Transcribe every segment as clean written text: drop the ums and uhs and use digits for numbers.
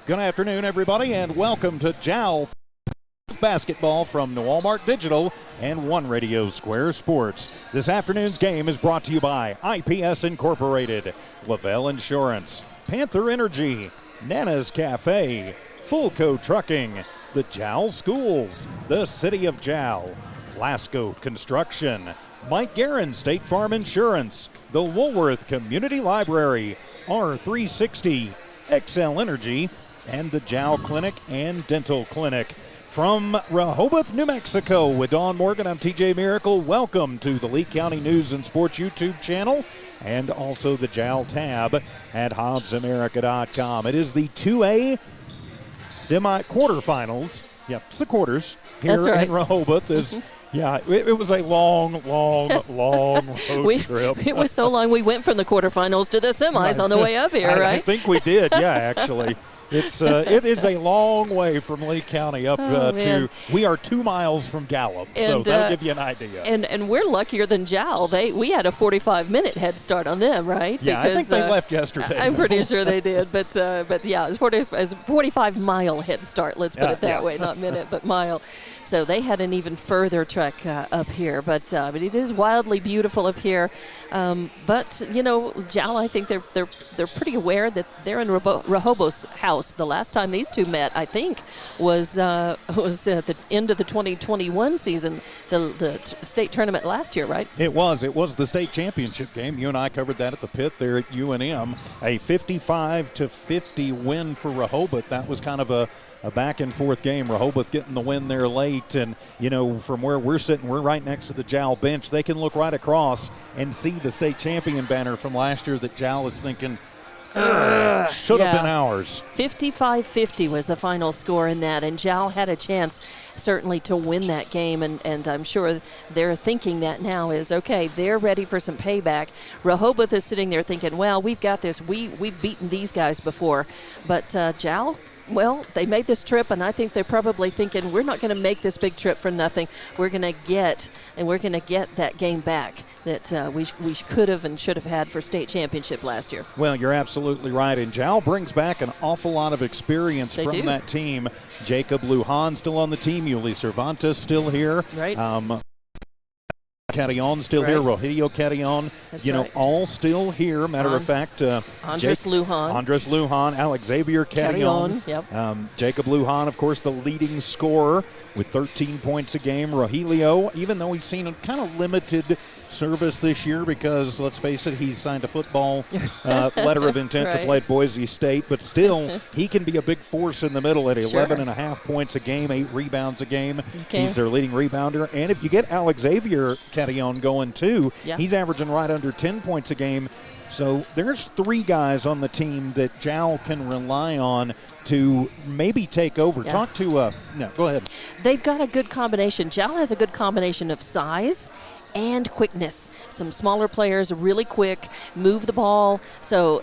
Good afternoon, everybody, and welcome to Jowl Basketball from Walmart Digital and One Radio Square Sports. This afternoon's game is brought to you by IPS Incorporated, Lavelle Insurance, Panther Energy, Nana's Cafe, Fulco Trucking, the Jowl Schools, the City of Jowl, Lasco Construction, Mike Guerin State Farm Insurance, the Woolworth Community Library, R360, XL Energy, and the Jowl Clinic and Dental Clinic. From Rehoboth, New Mexico, with Dawn Morgan, I'm TJ Miracle. Welcome to the Lee County News and Sports YouTube channel and also the Jowl tab at HobbsAmerica.com. It is the 2A quarterfinals. Yep, it's the quarters here in Rehoboth. Yeah, it was a long road trip. It was so long we went from the quarterfinals to the semis on the way up here, right? I think we did, yeah, actually. It is a long way from Lee County up to, we are 2 miles from Gallup, so that'll give you an idea. And we're luckier than Jowl. We had a 45-minute head start on them, right? Yeah, because, I think they left yesterday. I'm pretty sure they did, but yeah, it was a 45-mile head start, let's put it that way, not minute, but mile. So they had an even further trek up here, but it is wildly beautiful up here. But you know, Jowl, I think they're pretty aware that they're in Rehoboth's house. The last time these two met, I think, was at the end of the 2021 season, the state tournament last year, right? It was the state championship game. You and I covered that at the pit there at UNM. A 55-50 win for Rehoboth. That was kind of a back and forth game. Rehoboth getting the win there late, and you know, from where we're sitting, we're right next to the Jowl bench. They can look right across and see the state champion banner from last year that Jowl is thinking should have been ours. 55-50 was the final score in that, and Jowl had a chance certainly to win that game, and I'm sure they're thinking that now is, okay, they're ready for some payback. Rehoboth is sitting there thinking, well, we've got this. We've beaten these guys before, but Jowl, well, they made this trip, and I think they're probably thinking, we're not going to make this big trip for nothing. We're going to get that game back that we could have and should have had for state championship last year. Well, you're absolutely right, and Jowl brings back an awful lot of experience from that team. Jacob Lujan still on the team, Yuli Cervantes still here. Right. Carillon still here, Rogelio Carillon, all still here. Matter of fact, Andres Lujan, Alex Xavier Carillon, Jacob Lujan, of course, the leading scorer with 13 points a game. Rogelio, even though he's seen a kind of limited service this year because, let's face it, he's signed a football letter of intent to play at Boise State, but still, he can be a big force in the middle at 11.5 points a game, 8 rebounds a game. He's their leading rebounder. And if you get Alex Xavier Carillon going too, he's averaging right under 10 points a game. So there's 3 guys on the team that Jowl can rely on to maybe take over. Talk to, go ahead. They've got a good combination. Jowl has a good combination of size and quickness. Some smaller players, really quick, move the ball. So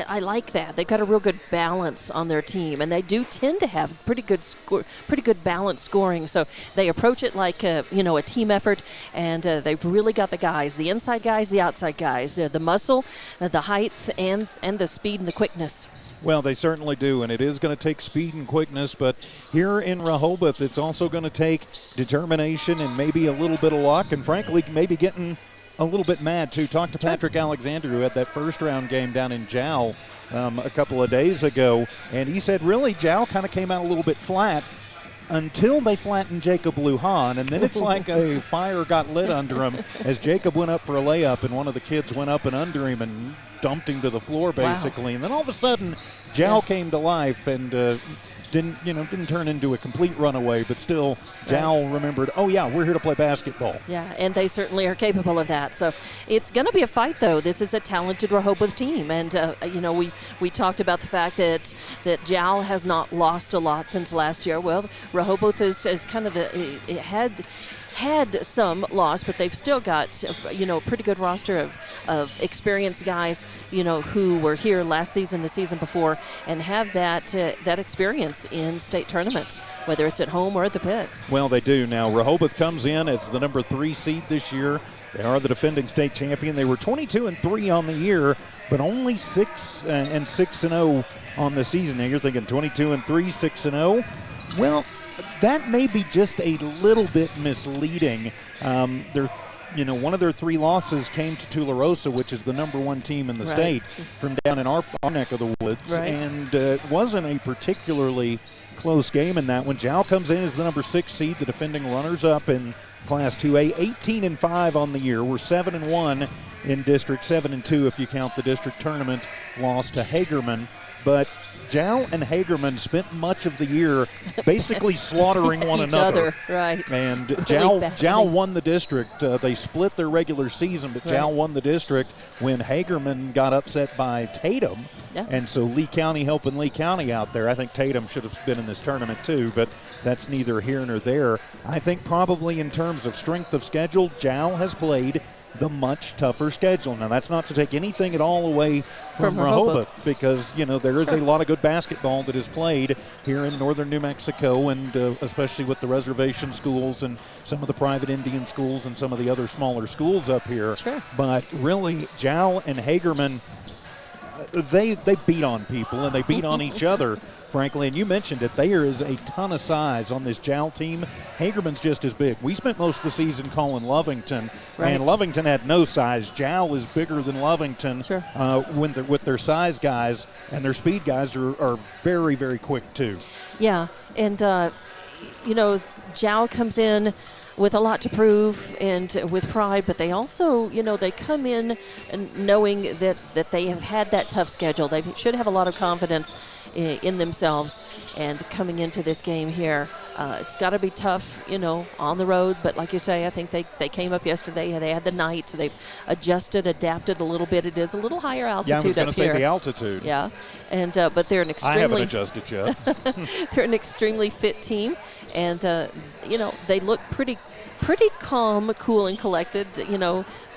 I like that. They've got a real good balance on their team, and they do tend to have pretty good balanced scoring. So they approach it like a team effort, and they've really got the guys, the inside guys, the outside guys, the muscle, the height, and the speed and the quickness. Well, they certainly do, and it is going to take speed and quickness, but here in Rehoboth, it's also going to take determination and maybe a little bit of luck, and frankly, maybe getting a little bit mad, too. Talked to Patrick Alexander, who had that first-round game down in Jowl a couple of days ago, and he said, really, Jowl kind of came out a little bit flat until they flattened Jacob Lujan, and then it's like a fire got lit under him as Jacob went up for a layup, and one of the kids went up and under him and dumped him to the floor, basically. And then all of a sudden, Jowl came to life and didn't turn into a complete runaway, but still, Jowl remembered, we're here to play basketball. Yeah, and they certainly are capable of that. So it's going to be a fight, though. This is a talented Rehoboth team, and we talked about the fact that Jowl has not lost a lot since last year. Well, Rehoboth is kind of had some loss, but they've still got a pretty good roster of experienced guys who were here last season, the season before, and have that experience in state tournaments, whether it's at home or at the pit. Well, they do. Now Rehoboth comes in as the number 3 seed this year. They are the defending state champion. They were 22-3 on the year, but only 6-0 on the season. Now you're thinking 22-3, 6-0. Well, that may be just a little bit misleading. One of their 3 losses came to Tularosa, which is the number 1 team in the state, from down in our neck of the woods. Right. And it wasn't a particularly close game in that one. Jow comes in as the number 6 seed, the defending runners-up in Class 2A, 18-5 on the year. We're 7-1 in District, 7-2 if you count the district tournament loss to Hagerman. But Jow and Hagerman spent much of the year basically slaughtering one Each another. other, right. And Really Jow won the district. They split their regular season, but Jow won the district when Hagerman got upset by Tatum. Yeah. And so Lee County helping Lee County out there. I think Tatum should have been in this tournament too, but that's neither here nor there. I think probably in terms of strength of schedule, Jow has played the much tougher schedule. Now, that's not to take anything at all away from Rehoboth, because, there is a lot of good basketball that is played here in northern New Mexico, and especially with the reservation schools and some of the private Indian schools and some of the other smaller schools up here. Sure. But really, Jow and Hagerman, they beat on people, and they beat on each other, frankly. And you mentioned it, there is a ton of size on this Jow team. Hagerman's just as big. We spent most of the season calling Lovington, and Lovington had no size. Jow is bigger than Lovington. Sure. With their size guys, and their speed guys are very, very quick too. Yeah, and, Jow comes in with a lot to prove and with pride, but they also, they come in and knowing that they have had that tough schedule. They should have a lot of confidence in themselves, and coming into this game here, it's got to be tough, on the road. But like you say, I think they came up yesterday. They had the night. So they've adapted a little bit. It is a little higher altitude up here. Yeah, I was going to say the altitude. Yeah, and but they're an extremely. I haven't adjusted yet. They're an extremely fit team, and they look pretty calm, cool, and collected.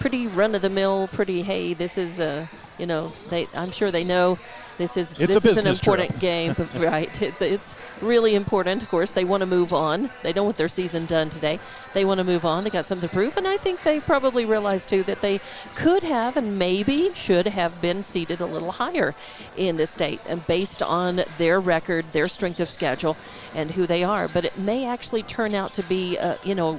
Pretty run of the mill. Pretty, hey, this is I'm sure they know. This is an important game, right? It's really important. Of course, they want to move on. They don't want their season done today. They want to move on. They got something to prove, and I think they probably realize too that they could have and maybe should have been seated a little higher in the state, and based on their record, their strength of schedule, and who they are. But it may actually turn out to be,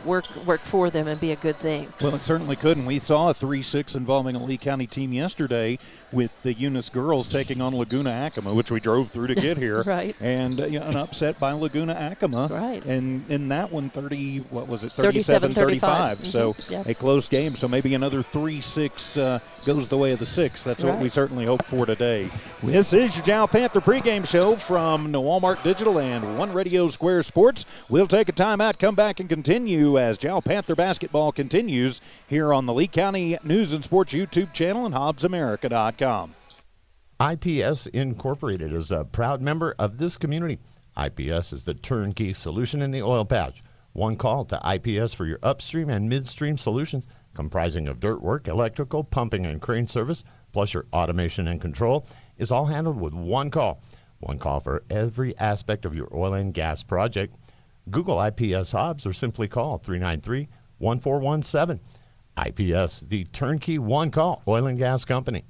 work for them and be a good thing. Well, it certainly could, and we saw a 3-6 involving a Lee County team yesterday with the Eunice girls taking on Laguna Acoma, which we drove through to get here. Right. And an upset by Laguna Acoma. Right. And in that one, 37-35. So a close game. So maybe another 3-6 goes the way of the 6. That's what we certainly hope for today. This is your Jow Panther pregame show from Walmart Digital and One Radio Square Sports. We'll take a timeout, come back, and continue as Jow Panther basketball continues here on the Lee County News and Sports YouTube channel and HobbsAmerica.com. IPS Incorporated is a proud member of this community. IPS is the turnkey solution in the oil patch. One call to IPS for your upstream and midstream solutions, comprising of dirt work, electrical, pumping, and crane service, plus your automation and control, is all handled with one call. One call for every aspect of your oil and gas project. Google IPS Hobbs or simply call 393-1417. IPS, the turnkey one-call oil and gas company.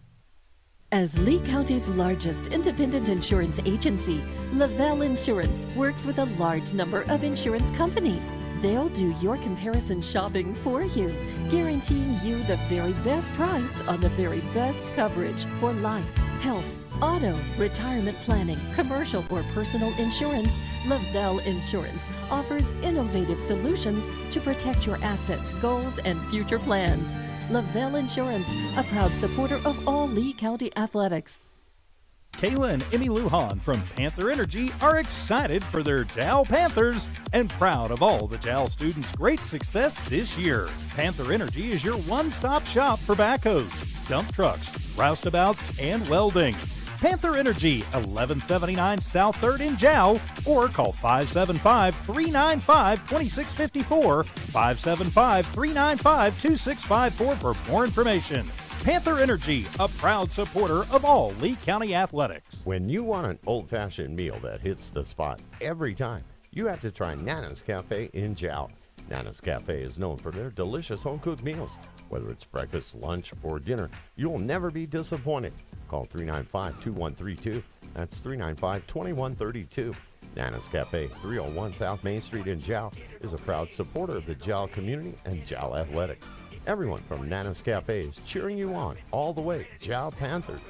As Lee County's largest independent insurance agency, Lavelle Insurance works with a large number of insurance companies. They'll do your comparison shopping for you, guaranteeing you the very best price on the very best coverage for life, health, auto, retirement planning, commercial or personal insurance. Lavelle Insurance offers innovative solutions to protect your assets, goals, and future plans. Lavelle Insurance, a proud supporter of all Lee County athletics. Kayla and Emmy Lujan from Panther Energy are excited for their Jow Panthers and proud of all the Jow students' great success this year. Panther Energy is your one-stop shop for backhoes, dump trucks, roustabouts, and welding. Panther Energy, 1179 South 3rd in Jow, or call 575-395-2654, 575-395-2654 for more information. Panther Energy, a proud supporter of all Lee County athletics. When you want an old-fashioned meal that hits the spot every time, you have to try Nana's Cafe in Jow. Nana's Cafe is known for their delicious home-cooked meals. Whether it's breakfast, lunch, or dinner, you'll never be disappointed. Call 395-2132, That's 395-2132. Nana's Cafe, 301 South Main Street in Jowl, is a proud supporter of the Jowl community and Jowl athletics. Everyone from Nana's Cafe is cheering you on all the way. Jowl Panthers.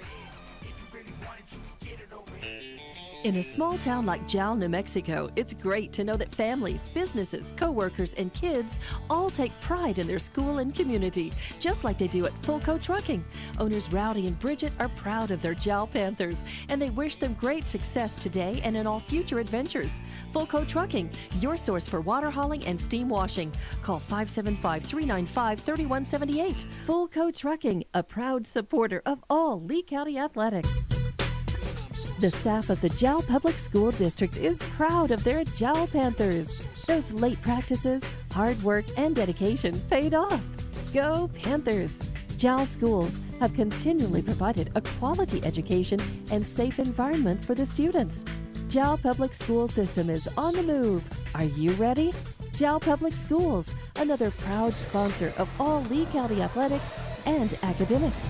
In a small town like Jowl, New Mexico, it's great to know that families, businesses, co-workers, and kids all take pride in their school and community, just like they do at Fulco Trucking. Owners Rowdy and Bridget are proud of their Jowl Panthers, and they wish them great success today and in all future adventures. Fulco Trucking, your source for water hauling and steam washing. Call 575-395-3178. Fulco Trucking, a proud supporter of all Lee County athletics. The staff of the Jowl Public School District is proud of their Jowl Panthers. Those late practices, hard work, and dedication paid off. Go Panthers! Jowl schools have continually provided a quality education and safe environment for the students. Jowl Public School System is on the move. Are you ready? Jowl Public Schools, another proud sponsor of all Lee County athletics and academics.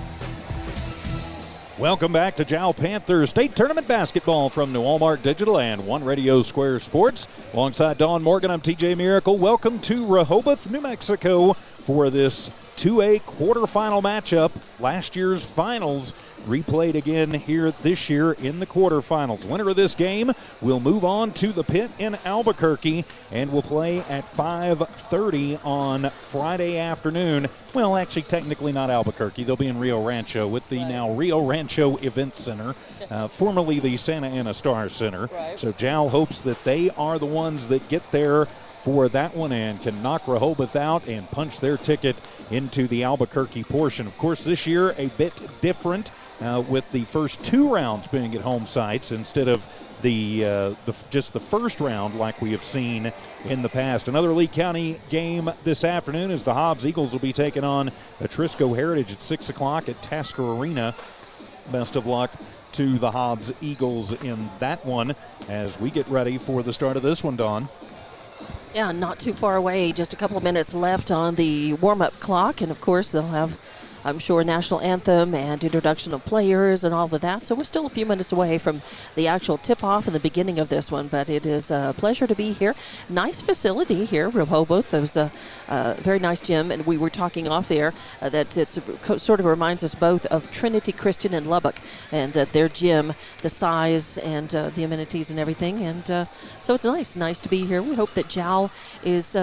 Welcome back to Jowl Panthers State Tournament Basketball from New Walmart Digital and One Radio Square Sports. Alongside Dawn Morgan, I'm TJ Miracle. Welcome to Rehoboth, New Mexico for this 2A quarterfinal matchup. Last year's finals replayed again here this year in the quarterfinals. Winner of this game will move on to the pit in Albuquerque and will play at 5:30 on Friday afternoon. Well, actually, technically not Albuquerque. They'll be in Rio Rancho with the now Rio Rancho Event Center, formerly the Santa Ana Star Center. Right. So Jowl hopes that they are the ones that get there for that one and can knock Rehoboth out and punch their ticket into the Albuquerque portion. Of course, this year a bit different with the first two rounds being at home sites instead of just the first round like we have seen in the past. Another Lee County game this afternoon as the Hobbs Eagles will be taking on Atrisco Heritage at 6 o'clock at Tasker Arena. Best of luck to the Hobbs Eagles in that one as we get ready for the start of this one, Dawn. Yeah, not too far away. Just a couple of minutes left on the warm-up clock. And, of course, they'll have, I'm sure, national anthem and introduction of players and all of that. So we're still a few minutes away from the actual tip-off and the beginning of this one. But it is a pleasure to be here. Nice facility here, Rehoboth. It was a very nice gym. And we were talking off air that it sort of reminds us both of Trinity Christian in Lubbock and their gym, the size and the amenities and everything. And so it's nice to be here. We hope that Jowl is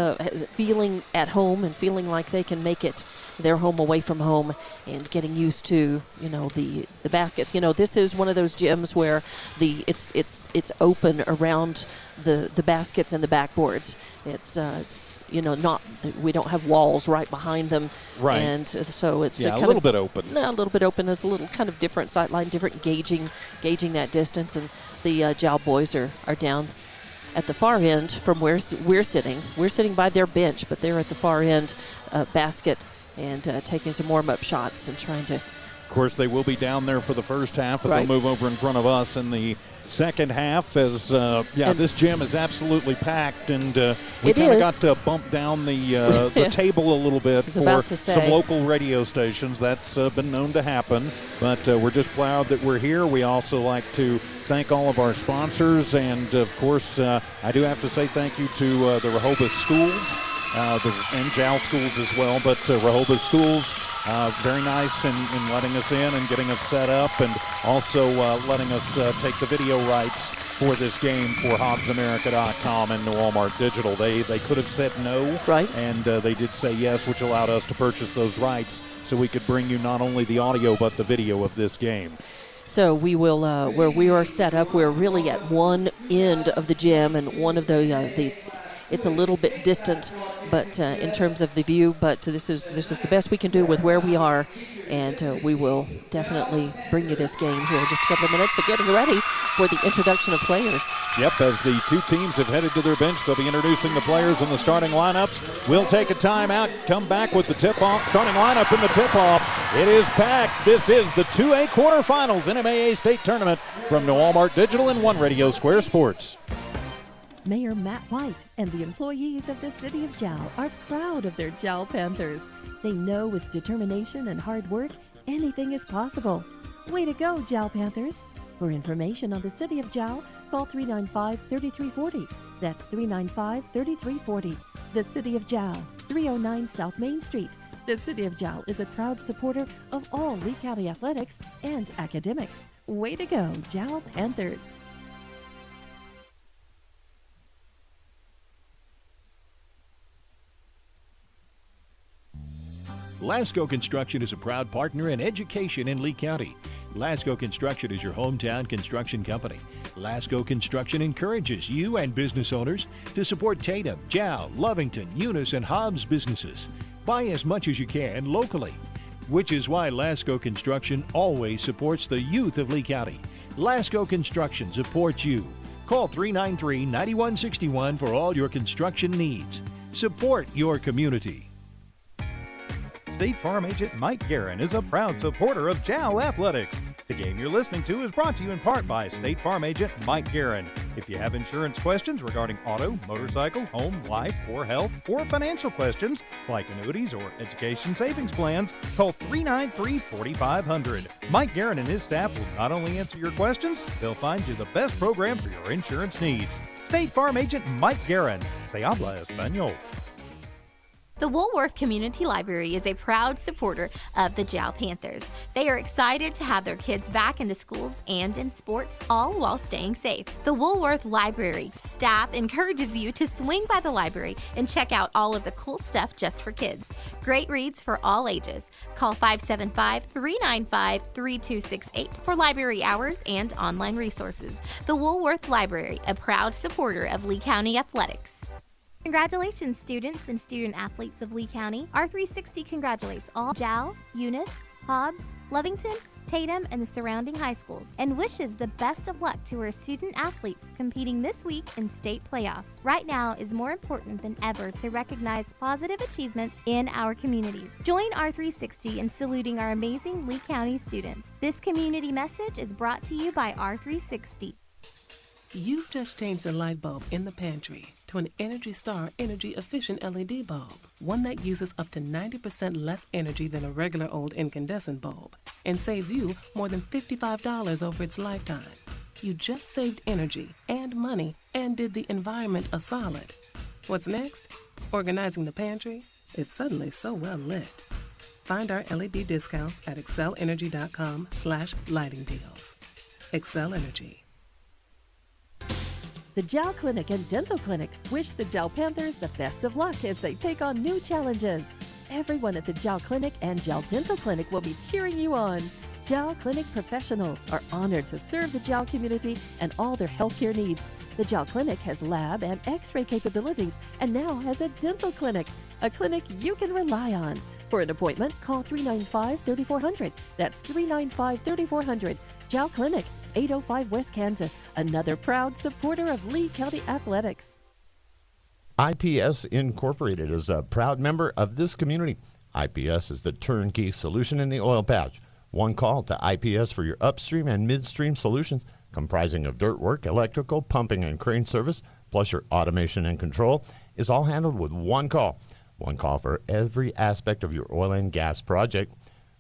feeling at home and feeling like they can make it their home away from home and getting used to, the baskets. This is one of those gyms where it's open around the baskets and the backboards. It's not, we don't have walls right behind them. Right. And so it's a little bit open. A little bit open. It's a little kind of different sight line, different gauging that distance. And the Jowl boys are down at the far end from where we're sitting. We're sitting by their bench, but they're at the far end basket and taking some warm-up shots and trying to. Of course, they will be down there for the first half, but Right. they'll move over in front of us in the second half as, this gym is absolutely packed, and we It kind of is. got to bump down the table a little bit was for about to say. some local radio stations. That's been known to happen, but we're just proud that we're here. We also like to thank all of our sponsors, and, of course, I do have to say thank you to the Rehoboth schools. And Jowl schools as well, but Rehoboth schools, very nice in letting us in and getting us set up, and also letting us take the video rights for this game for HobbsAmerica.com and New Walmart Digital. They could have said no, Right. and they did say yes, which allowed us to purchase those rights so we could bring you not only the audio but the video of this game. So we will, where we are set up, we're really at one end of the gym, and one of the it's a little bit distant, but in terms of the view. But this is the best we can do with where we are, and we will definitely bring you this game here in just a couple of minutes. So getting ready for the introduction of players. Yep, as the two teams have headed to their bench, they'll be introducing the players and the starting lineups. We'll take a timeout, come back with the tip-off. Starting lineup in the tip-off. It is packed. This is the 2A quarterfinals NMAA State Tournament from New Walmart Digital and One Radio Square Sports. Mayor Matt White and the employees of the city of Jowl are proud of their Jowl Panthers. They know with determination and hard work, anything is possible. Way to go, Jowl Panthers. For information on the City of Jowl, call 395-3340. That's 395-3340. The City of Jowl, 309 South Main Street. The City of Jowl is a proud supporter of all Lee County athletics and academics. Way to go, Jowl Panthers! Lasco Construction is a proud partner in education in Lee County. Lasco Construction is your hometown construction company. Lasco Construction encourages you and business owners to support Tatum, Jowl, Lovington, Eunice, and Hobbs businesses. Buy as much as you can locally, which is why Lasco Construction always supports the youth of Lee County. Lasco Construction supports you. Call 393-9161 for all your construction needs. Support your community. State Farm agent Mike Guerin is a proud supporter of Jowl Athletics. The game you're listening to is brought to you in part by State Farm agent Mike Guerin. If you have insurance questions regarding auto, motorcycle, home, life, or health, or financial questions like annuities or education savings plans, call 393-4500. Mike Guerin and his staff will not only answer your questions, they'll find you the best program for your insurance needs. State Farm agent Mike Guerin. Se habla español. The Woolworth Community Library is a proud supporter of the Jowl Panthers. They are excited to have their kids back into schools and in sports, all while staying safe. The Woolworth Library staff encourages you to swing by the library and check out all of the cool stuff just for kids. Great reads for all ages. Call 575-395-3268 for library hours and online resources. The Woolworth Library, a proud supporter of Lee County athletics. Congratulations, students and student athletes of Lee County. R360 congratulates all Jowl, Eunice, Hobbs, Lovington, Tatum, and the surrounding high schools, and wishes the best of luck to our student athletes competing this week in state playoffs. Right now is more important than ever to recognize positive achievements in our communities. Join R360 in saluting our amazing Lee County students. This community message is brought to you by R360. You've just changed the light bulb in the pantry to an Energy Star energy-efficient LED bulb, one that uses up to 90% less energy than a regular old incandescent bulb and saves you more than $55 over its lifetime. You just saved energy and money and did the environment a solid. What's next? Organizing the pantry? It's suddenly so well lit. Find our LED discounts at excellenergy.com/lighting deals. Excel Energy. The Jowl Clinic and Dental Clinic wish the Jowl Panthers the best of luck as they take on new challenges. Everyone at the Jowl Clinic and Jowl Dental Clinic will be cheering you on. Jowl Clinic professionals are honored to serve the Jowl community and all their healthcare needs. The Jowl Clinic has lab and x-ray capabilities and now has a dental clinic, a clinic you can rely on. For an appointment, call 395-3400. That's 395-3400. Jowl Clinic, 805 West Kansas, another proud supporter of Lee County athletics. IPS Incorporated is a proud member of this community. IPS is the turnkey solution in the oil patch. One call to IPS for your upstream and midstream solutions, comprising of dirt work, electrical, pumping, and crane service, plus your automation and control, is all handled with one call. One call for every aspect of your oil and gas project.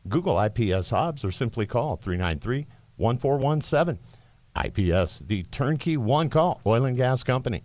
Google IPS Hobbs or simply call 393-1417. IPS, the turnkey one-call oil and gas company.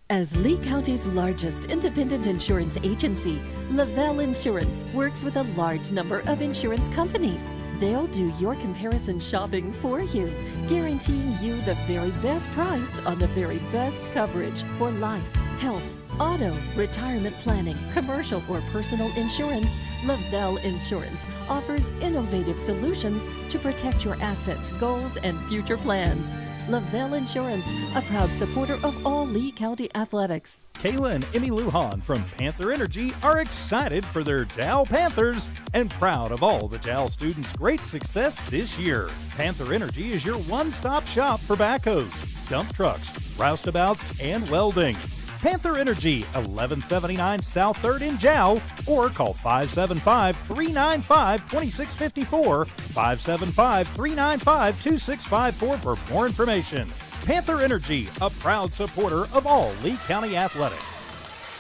As Lee County's largest independent insurance agency, Lavelle Insurance works with a large number of insurance companies. They'll do your comparison shopping for you, guaranteeing you the very best price on the very best coverage for life, health, auto, retirement planning, commercial or personal insurance. Lavelle Insurance offers innovative solutions to protect your assets, goals, and future plans. Lavelle Insurance, a proud supporter of all Lee County athletics. Kayla and Emmy Lujan from Panther Energy are excited for their Jowl Panthers and proud of all the Jowl students' great success this year. Panther Energy is your one-stop shop for backhoes, dump trucks, roustabouts, and welding. Panther Energy, 1179 South 3rd in Jowl, or call 575-395-2654, 575-395-2654 for more information. Panther Energy, a proud supporter of all Lee County athletics.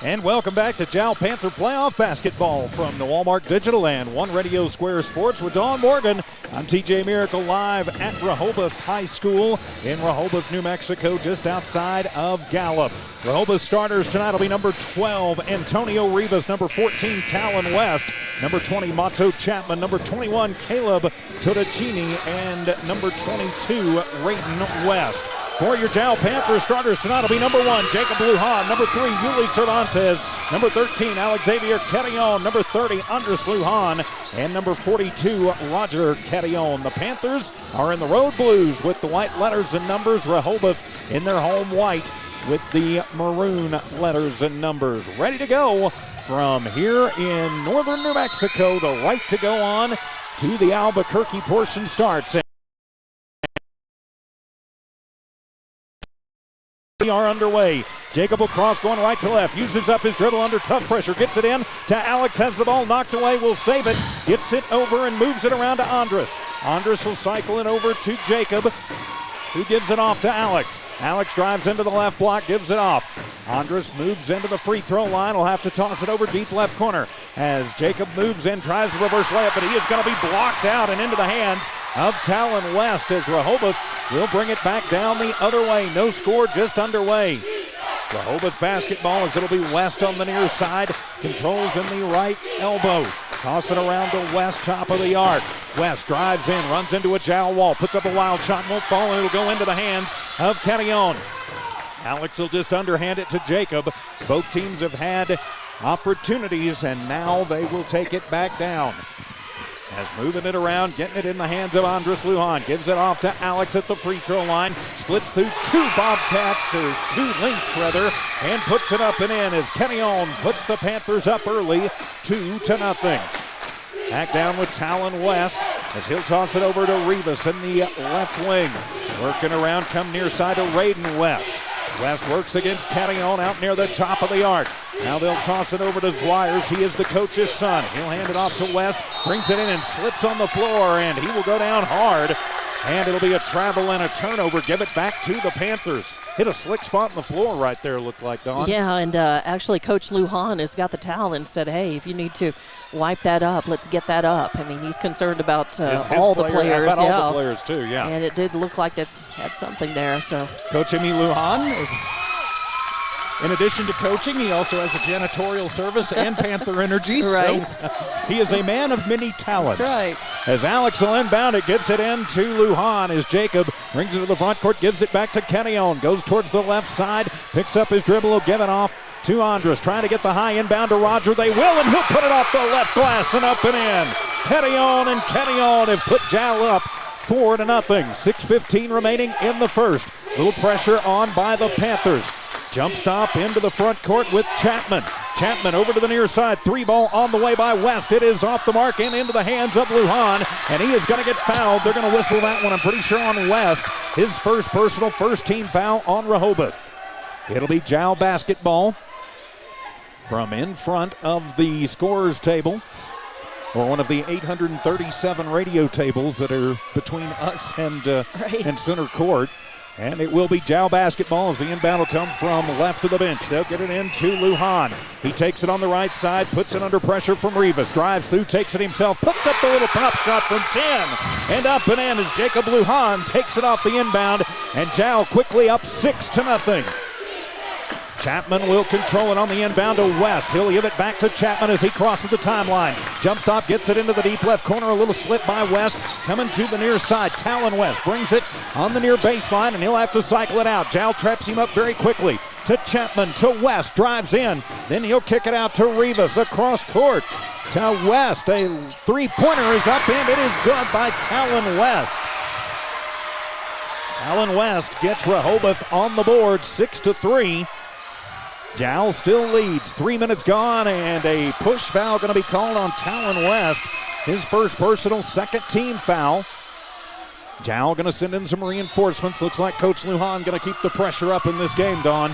And welcome back to Jowl Panther playoff basketball from the Walmart Digital and One Radio Square Sports with Dawn Morgan. I'm TJ Miracle live at Rehoboth High School in Rehoboth, New Mexico, just outside of Gallup. Rehoboth starters tonight will be number 12, Antonio Rivas, number 14, Talon West, number 20, Mato Chapman, number 21, Caleb Todacini, and number 22, Rayton West. For your Jowl Panthers starters tonight will be number 1, Jacob Lujan, number 3, Yuli Cervantes, number 13, Alexavier Catillon, number 30, Andres Lujan, and number 42, Roger Catillon. The Panthers are in the road blues with the white letters and numbers. Rehoboth in their home white with the maroon letters and numbers. Ready to go from here in northern New Mexico. The right to go on to the Albuquerque portion starts. We are underway. Jacob will cross going right to left. Uses up his dribble under tough pressure. Gets it in to Alex. Has the ball knocked away. Will save it. Gets it over and moves it around to Andres. Andres will cycle it over to Jacob, who gives it off to Alex. Alex drives into the left block, gives it off. Andres moves into the free throw line. Will have to toss it over deep left corner as Jacob moves in, tries the reverse layup, but he is going to be blocked out and into the hands of Talon West as Rehoboth will bring it back down the other way. No score, just underway. Rehoboth basketball as it'll be West on the near side. Controls in the right elbow. Toss it around to West, top of the arc. West drives in, runs into a Jowl wall, puts up a wild shot, won't fall, and it'll go into the hands of Catillon. Alex will just underhand it to Jacob. Both teams have had opportunities, and now they will take it back down. As moving it around, getting it in the hands of Andres Lujan. Gives it off to Alex at the free throw line. Splits through two Lynx rather, and puts it up and in as Catillon puts the Panthers up early, 2-0. Back down with Talon West as he'll toss it over to Rivas in the left wing. Working around, come near side to Rayden West. West works against Catillon out near the top of the arc. Now they'll toss it over to Zwires. He is the coach's son. He'll hand it off to West, brings it in and slips on the floor, and he will go down hard. And it'll be a travel and a turnover. Give it back to the Panthers. Hit a slick spot on the floor right there, looked like, Dawn. Yeah, and actually Coach Lujan has got the towel and said, hey, if you need to wipe that up, let's get that up. I mean, he's concerned about all the players. About all the players, too, yeah. And it did look like they had something there. So Coach Emmy Lujan is, in addition to coaching, he also has a janitorial service and Panther Energy. Right. So he is a man of many talents. That's right. As Alex will inbound it, gets it in to Lujan as Jacob brings it to the front court, gives it back to Catillon, goes towards the left side, picks up his dribble, will give it off to Andres, trying to get the high inbound to Roger. They will, and he'll put it off the left glass and up and in. Catillon have put Jowl up 4-0. 6:15 remaining in the first. Little pressure on by the Panthers. Jump stop into the front court with Chapman. Chapman over to the near side. 3-ball on the way by West. It is off the mark and into the hands of Lujan, and he is going to get fouled. They're going to whistle that one, I'm pretty sure, on West. His first personal first-team foul on Rehoboth. It'll be Jowl basketball from in front of the scorer's table, or one of the 837 radio tables that are between us and center court. And it will be Jowl basketball as the inbound will come from left of the bench. They'll get it into Lujan. He takes it on the right side, puts it under pressure from Rivas. Drives through, takes it himself, puts up the little pop shot from 10. And up and in as Jacob Lujan takes it off the inbound. And Jowl quickly up 6-0. Chapman will control it on the inbound to West. He'll give it back to Chapman as he crosses the timeline. Jump stop, gets it into the deep left corner. A little slip by West. Coming to the near side. Talon West brings it on the near baseline, and he'll have to cycle it out. Jowl traps him up very quickly. To Chapman, to West, drives in. Then he'll kick it out to Rivas across court. To West, a three-pointer is up, and it is good by Talon West. Talon West gets Rehoboth on the board, 6-3. Jowl still leads. 3 minutes gone, and a push foul going to be called on Talon West. His first personal, second team foul. Jowl going to send in some reinforcements. Looks like Coach Lujan going to keep the pressure up in this game, Dawn.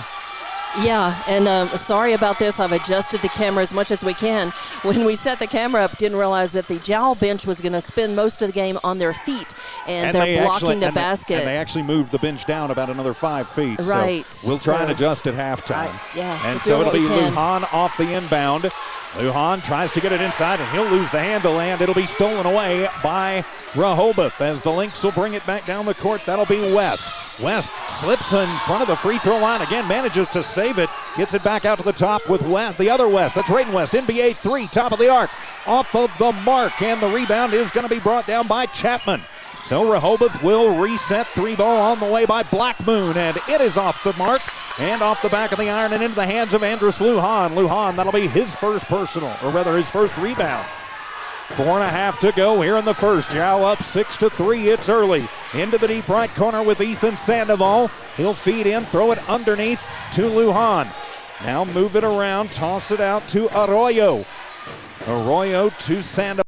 Yeah, and sorry about this. I've adjusted the camera as much as we can. When we set the camera up, didn't realize that the Jowl bench was going to spend most of the game on their feet, and they're blocking the basket. And they actually moved the bench down about another 5 feet. Right. So we'll try and adjust at halftime. Yeah. And so it'll be Lujan off the inbound. Lujan tries to get it inside, and he'll lose the handle, and it'll be stolen away by Rehoboth as the Lynx will bring it back down the court. That'll be West. West slips in front of the free throw line again, manages to save it, gets it back out to the top with West, the other West. That's Raiden West, NBA 3, top of the arc, off of the mark, and the rebound is going to be brought down by Chapman. So Rehoboth will reset. 3 ball on the way by Black Moon, and it is off the mark and off the back of the iron and into the hands of Andrus Lujan. Lujan, that'll be his first personal, or rather his first rebound. 4.5 to go here in the first. Jow up 6-3. It's early. Into the deep right corner with Ethan Sandoval. He'll feed in, throw it underneath to Lujan. Now move it around, toss it out to Arroyo. Arroyo to Sandoval.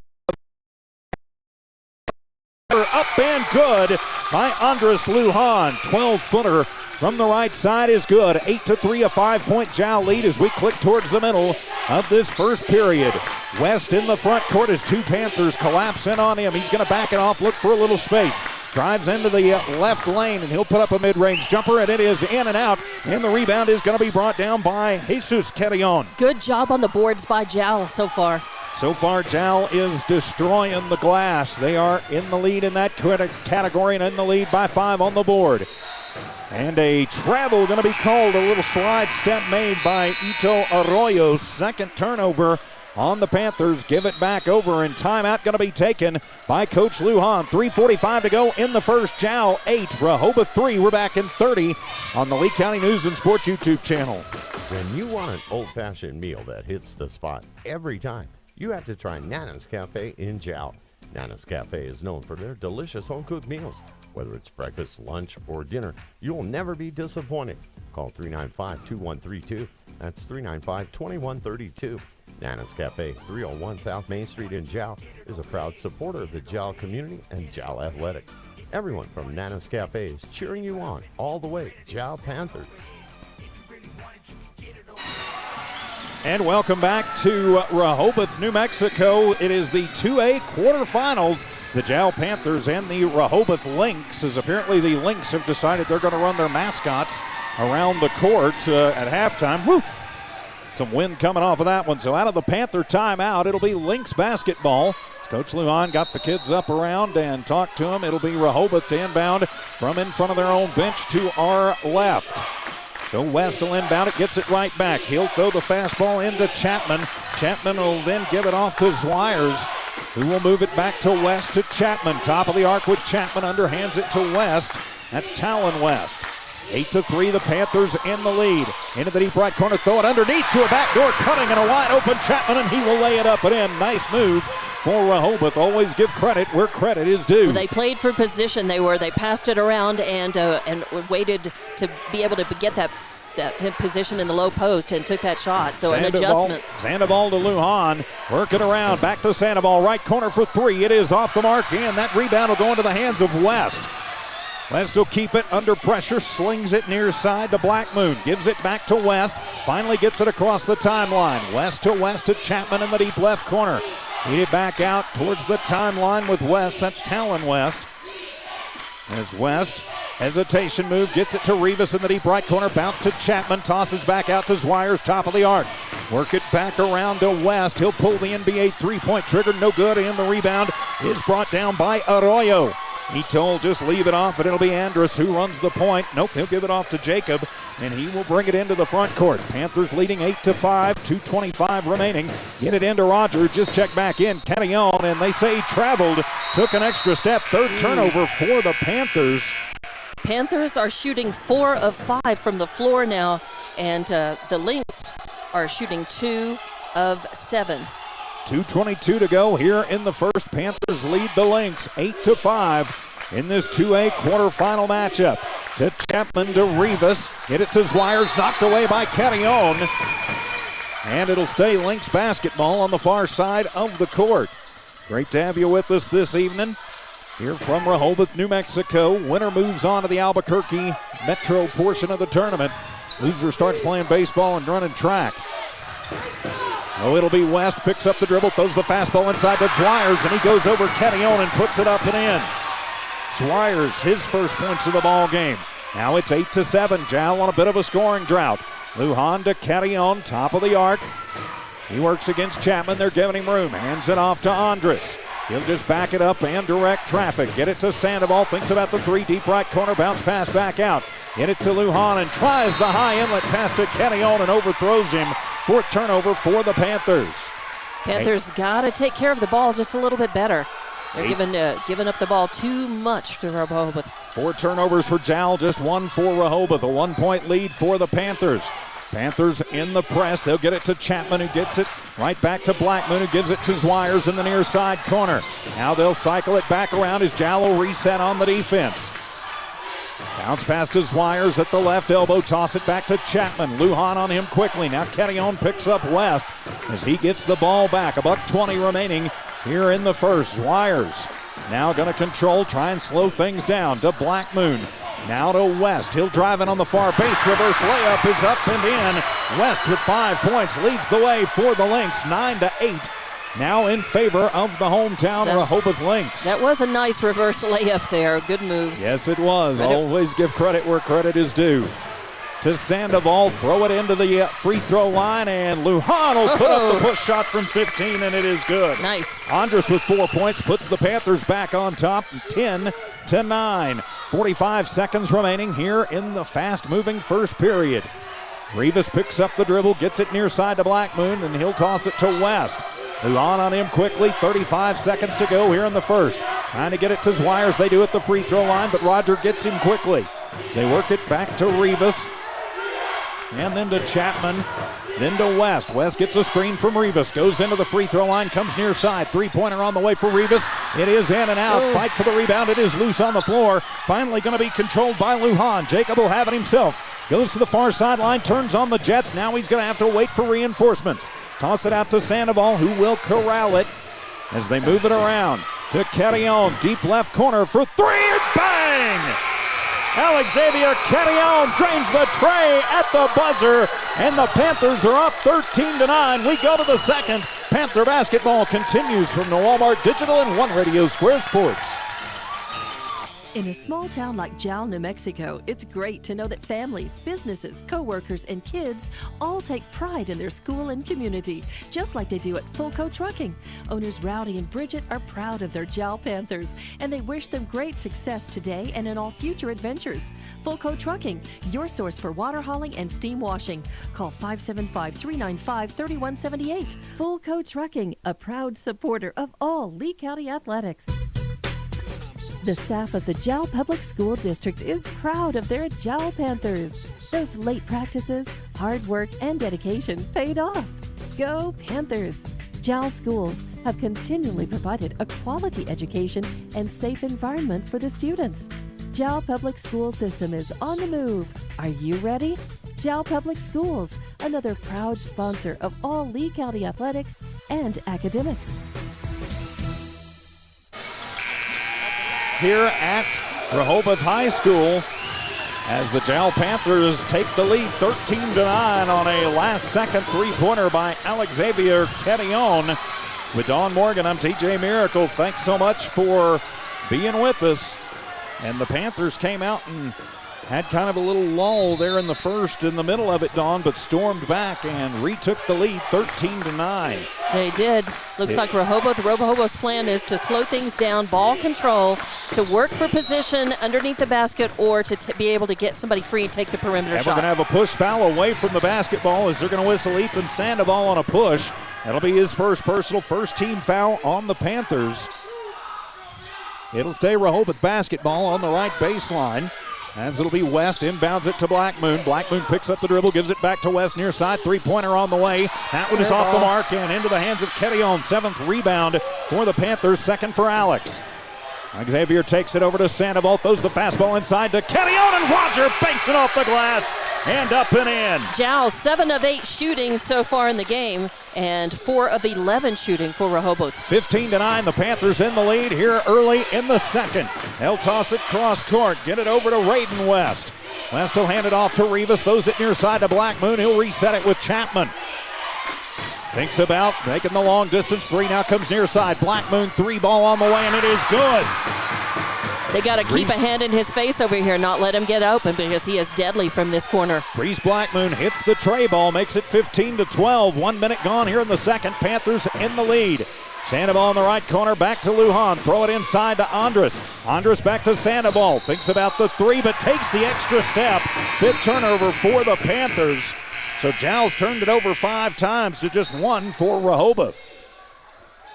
Up and good by Andrus Lujan. 12-footer from the right side is good. 8-3, a 5-point Jow lead as we click towards the middle of this first period. West in the front court as 2 Panthers collapse in on him. He's going to back it off, look for a little space. Drives into the left lane, and he'll put up a mid-range jumper, and it is in and out. And the rebound is going to be brought down by Jesus Carrion. Good job on the boards by Jow so far. So far, Jow is destroying the glass. They are in the lead in that category and in the lead by 5 on the board. And a travel going to be called. A little slide step made by Ito Arroyo. Second turnover on the Panthers. Give it back over, and timeout going to be taken by Coach Lujan. 3:45 to go in the first. Jow 8, Rehoboth 3. We're back in 30 on the Lee County News and Sports YouTube channel. When you want an old-fashioned meal that hits the spot every time, you have to try Nana's Cafe in Jow. Nana's Cafe is known for their delicious home-cooked meals. Whether it's breakfast, lunch, or dinner, you'll never be disappointed. Call 395-2132. That's 395-2132. Nana's Cafe, 301 South Main Street in Jow, is a proud supporter of the Jow community and Jow athletics. Everyone from Nana's Cafe is cheering you on all the way. Jow Panthers. And welcome back to Rehoboth, New Mexico. It is the 2A quarterfinals. The Jow Panthers and the Rehoboth Lynx, as apparently the Lynx have decided they're going to run their mascots around the court at halftime. Woo! Some wind coming off of that one. So out of the Panther timeout, it'll be Lynx basketball. Coach Lujan got the kids up around and talked to them. It'll be Rehoboth's inbound from in front of their own bench to our left. So West will inbound it, gets it right back. He'll throw the fastball into Chapman. Chapman will then give it off to Zwires, who will move it back to West to Chapman. Top of the arc with Chapman, underhands it to West. That's Talon West. 8-3, the Panthers in the lead. Into the deep right corner, throw it underneath to a backdoor cutting and a wide open Chapman, and he will lay it up and in. Nice move for Rehoboth. Always give credit where credit is due. Well, they played for position. They passed it around and waited to be able to get that position in the low post and took that shot. So an adjustment. Sandoval to Lujan. Working around. Back to Sandoval. Right corner for 3. It is off the mark, and that rebound will go into the hands of West. West will keep it under pressure, slings it near side to Black Moon, gives it back to West, finally gets it across the timeline. West to Chapman in the deep left corner. Feed it back out towards the timeline with West. That's Talon West. As West, hesitation move, gets it to Rivas in the deep right corner, bounce to Chapman, tosses back out to Zwires, top of the arc. Work it back around to West. He'll pull the NBA three-point trigger, no good, and the rebound is brought down by Arroyo. He told just leave it off, and it'll be Andrus who runs the point. Nope, he'll give it off to Jacob, and he will bring it into the front court. Panthers leading 8-5, 2:25 remaining. Get it into Roger, just check back in. Carrion, and they say he traveled, took an extra step. Third turnover for the Panthers. Panthers are shooting 4 of 5 from the floor now, and the Lynx are shooting 2 of 7. 2:22 to go here in the first. Panthers lead the Lynx 8-5 in this 2A quarterfinal matchup. To Chapman to Rivas. Get it to Zwires, knocked away by Carrion. And it'll stay Lynx basketball on the far side of the court. Great to have you with us this evening. Here from Rehoboth, New Mexico. Winner moves on to the Albuquerque Metro portion of the tournament. Loser starts playing baseball and running track. Oh, it'll be West, picks up the dribble, throws the fastball inside to Zwires, and he goes over Carrion and puts it up and in. Zwires, his first points of the ball game. Now it's 8-7. Jow on a bit of a scoring drought. Lujan to Carrion, top of the arc. He works against Chapman. They're giving him room. Hands it off to Andres. He'll just back it up and direct traffic. Get it to Sandoval. Thinks about the three. Deep right corner. Bounce pass back out. Get it to Lujan and tries the high inlet pass to Kenyon and overthrows him. Fourth turnover for the Panthers. Panthers got to take care of the ball just a little bit better. They're giving up the ball too much to Rehoboth. 4 turnovers for Jowl, just 1 for Rehoboth. A 1-point lead for the Panthers. Panthers in the press. They'll get it to Chapman, who gets it right back to Blackmoon, who gives it to Zwires in the near side corner. Now they'll cycle it back around as Jowl will reset on the defense. Bounce pass to Zwires at the left elbow. Toss it back to Chapman. Lujan on him quickly. Now Kenyon picks up West as he gets the ball back. $1:20 remaining here in the first. Zwires now going to control, try and slow things down to Blackmoon. Now to West. He'll drive in on the far base. Reverse layup is up and in. West with 5 points leads the way for the Lynx. 9-8. Now in favor of the hometown Rehoboth Lynx. That was a nice reverse layup there. Good moves. Yes, it was. Always give credit where credit is due. To Sandoval, throw it into the free throw line, and Lujan will put up the push shot from 15, and it is good. Nice. Andres with 4 points puts the Panthers back on top, 10-9. 45 seconds remaining here in the fast-moving first period. Rivas picks up the dribble, gets it near side to Blackmoon, and he'll toss it to West. Lujan on him quickly, 35 seconds to go here in the first. Trying to get it to Zwires. They do it at the free throw line, but Roger gets him quickly. They work it back to Rivas. And then to Chapman, then to West. West gets a screen from Rivas, goes into the free throw line, comes near side. Three-pointer on the way for Rivas. It is in and out. Fight for the rebound. It is loose on the floor. Finally going to be controlled by Lujan. Jacob will have it himself. Goes to the far sideline, turns on the Jets. Now he's going to have to wait for reinforcements. Toss it out to Sandoval, who will corral it as they move it around. To Kenyon, deep left corner for three, and bang! Alexavier Kenyon drains the tray at the buzzer, and the Panthers are up 13-9. We go to the second. Panther basketball continues from the Walmart Digital and One Radio Square Sports. In a small town like Jowl, New Mexico, it's great to know that families, businesses, co-workers, and kids all take pride in their school and community, just like they do at Fulco Trucking. Owners Rowdy and Bridget are proud of their Jowl Panthers, and they wish them great success today and in all future adventures. Fulco Trucking, your source for water hauling and steam washing. Call 575-395-3178. Fulco Trucking, a proud supporter of all Lee County athletics. The staff of the Jowl Public School District is proud of their Jowl Panthers. Those late practices, hard work, and dedication paid off. Go Panthers! Jowl schools have continually provided a quality education and safe environment for the students. Jowl Public School System is on the move. Are you ready? Jowl Public Schools, another proud sponsor of all Lee County athletics and academics. Here at Rehoboth High School as the Jowl Panthers take the lead 13-9 on a last-second three-pointer by Alexavier Kenyon. With Dawn Morgan, I'm TJ Miracle. Thanks so much for being with us. And the Panthers came out and had kind of a little lull there in the first, in the middle of it, Dawn, but stormed back and retook the lead 13-9. They did. Looks like Rehoboth's plan is to slow things down, ball control, to work for position underneath the basket, or to be able to get somebody free and take the perimeter shot. We're going to have a push foul away from the basketball as they're going to whistle Ethan Sandoval on a push. That'll be his first team foul on the Panthers. It'll stay Rehoboth basketball on the right baseline. As it'll be West, inbounds it to Blackmoon. Blackmoon picks up the dribble, gives it back to West near side. Three-pointer on the way. That one is off the mark and into the hands of Kenyon. 7th rebound for the Panthers, 2nd for Alex. Xavier takes it over to Sandoval, throws the fastball inside to Kenyon, and Roger banks it off the glass and up and in. Jowl, 7 of 8 shooting so far in the game, and 4 of 11 shooting for Rehoboth. 15-9, the Panthers in the lead here early in the second. They'll toss it cross court, get it over to Raiden West. West will hand it off to Rivas, throws it near side to Blackmoon. He'll reset it with Chapman. Thinks about making the long distance three, now comes near side. Blackmoon, 3 ball on the way, and it is good. They got to keep a hand in his face over here, not let him get open because he is deadly from this corner. Reese Blackmoon hits the tray ball, makes it 15-12. 1 minute gone here in the second. Panthers in the lead. Sandoval in the right corner, back to Lujan. Throw it inside to Andres. Andres back to Sandoval. Thinks about the three, but takes the extra step. Fifth turnover for the Panthers. So Jow's turned it over 5 times to just 1 for Rehoboth.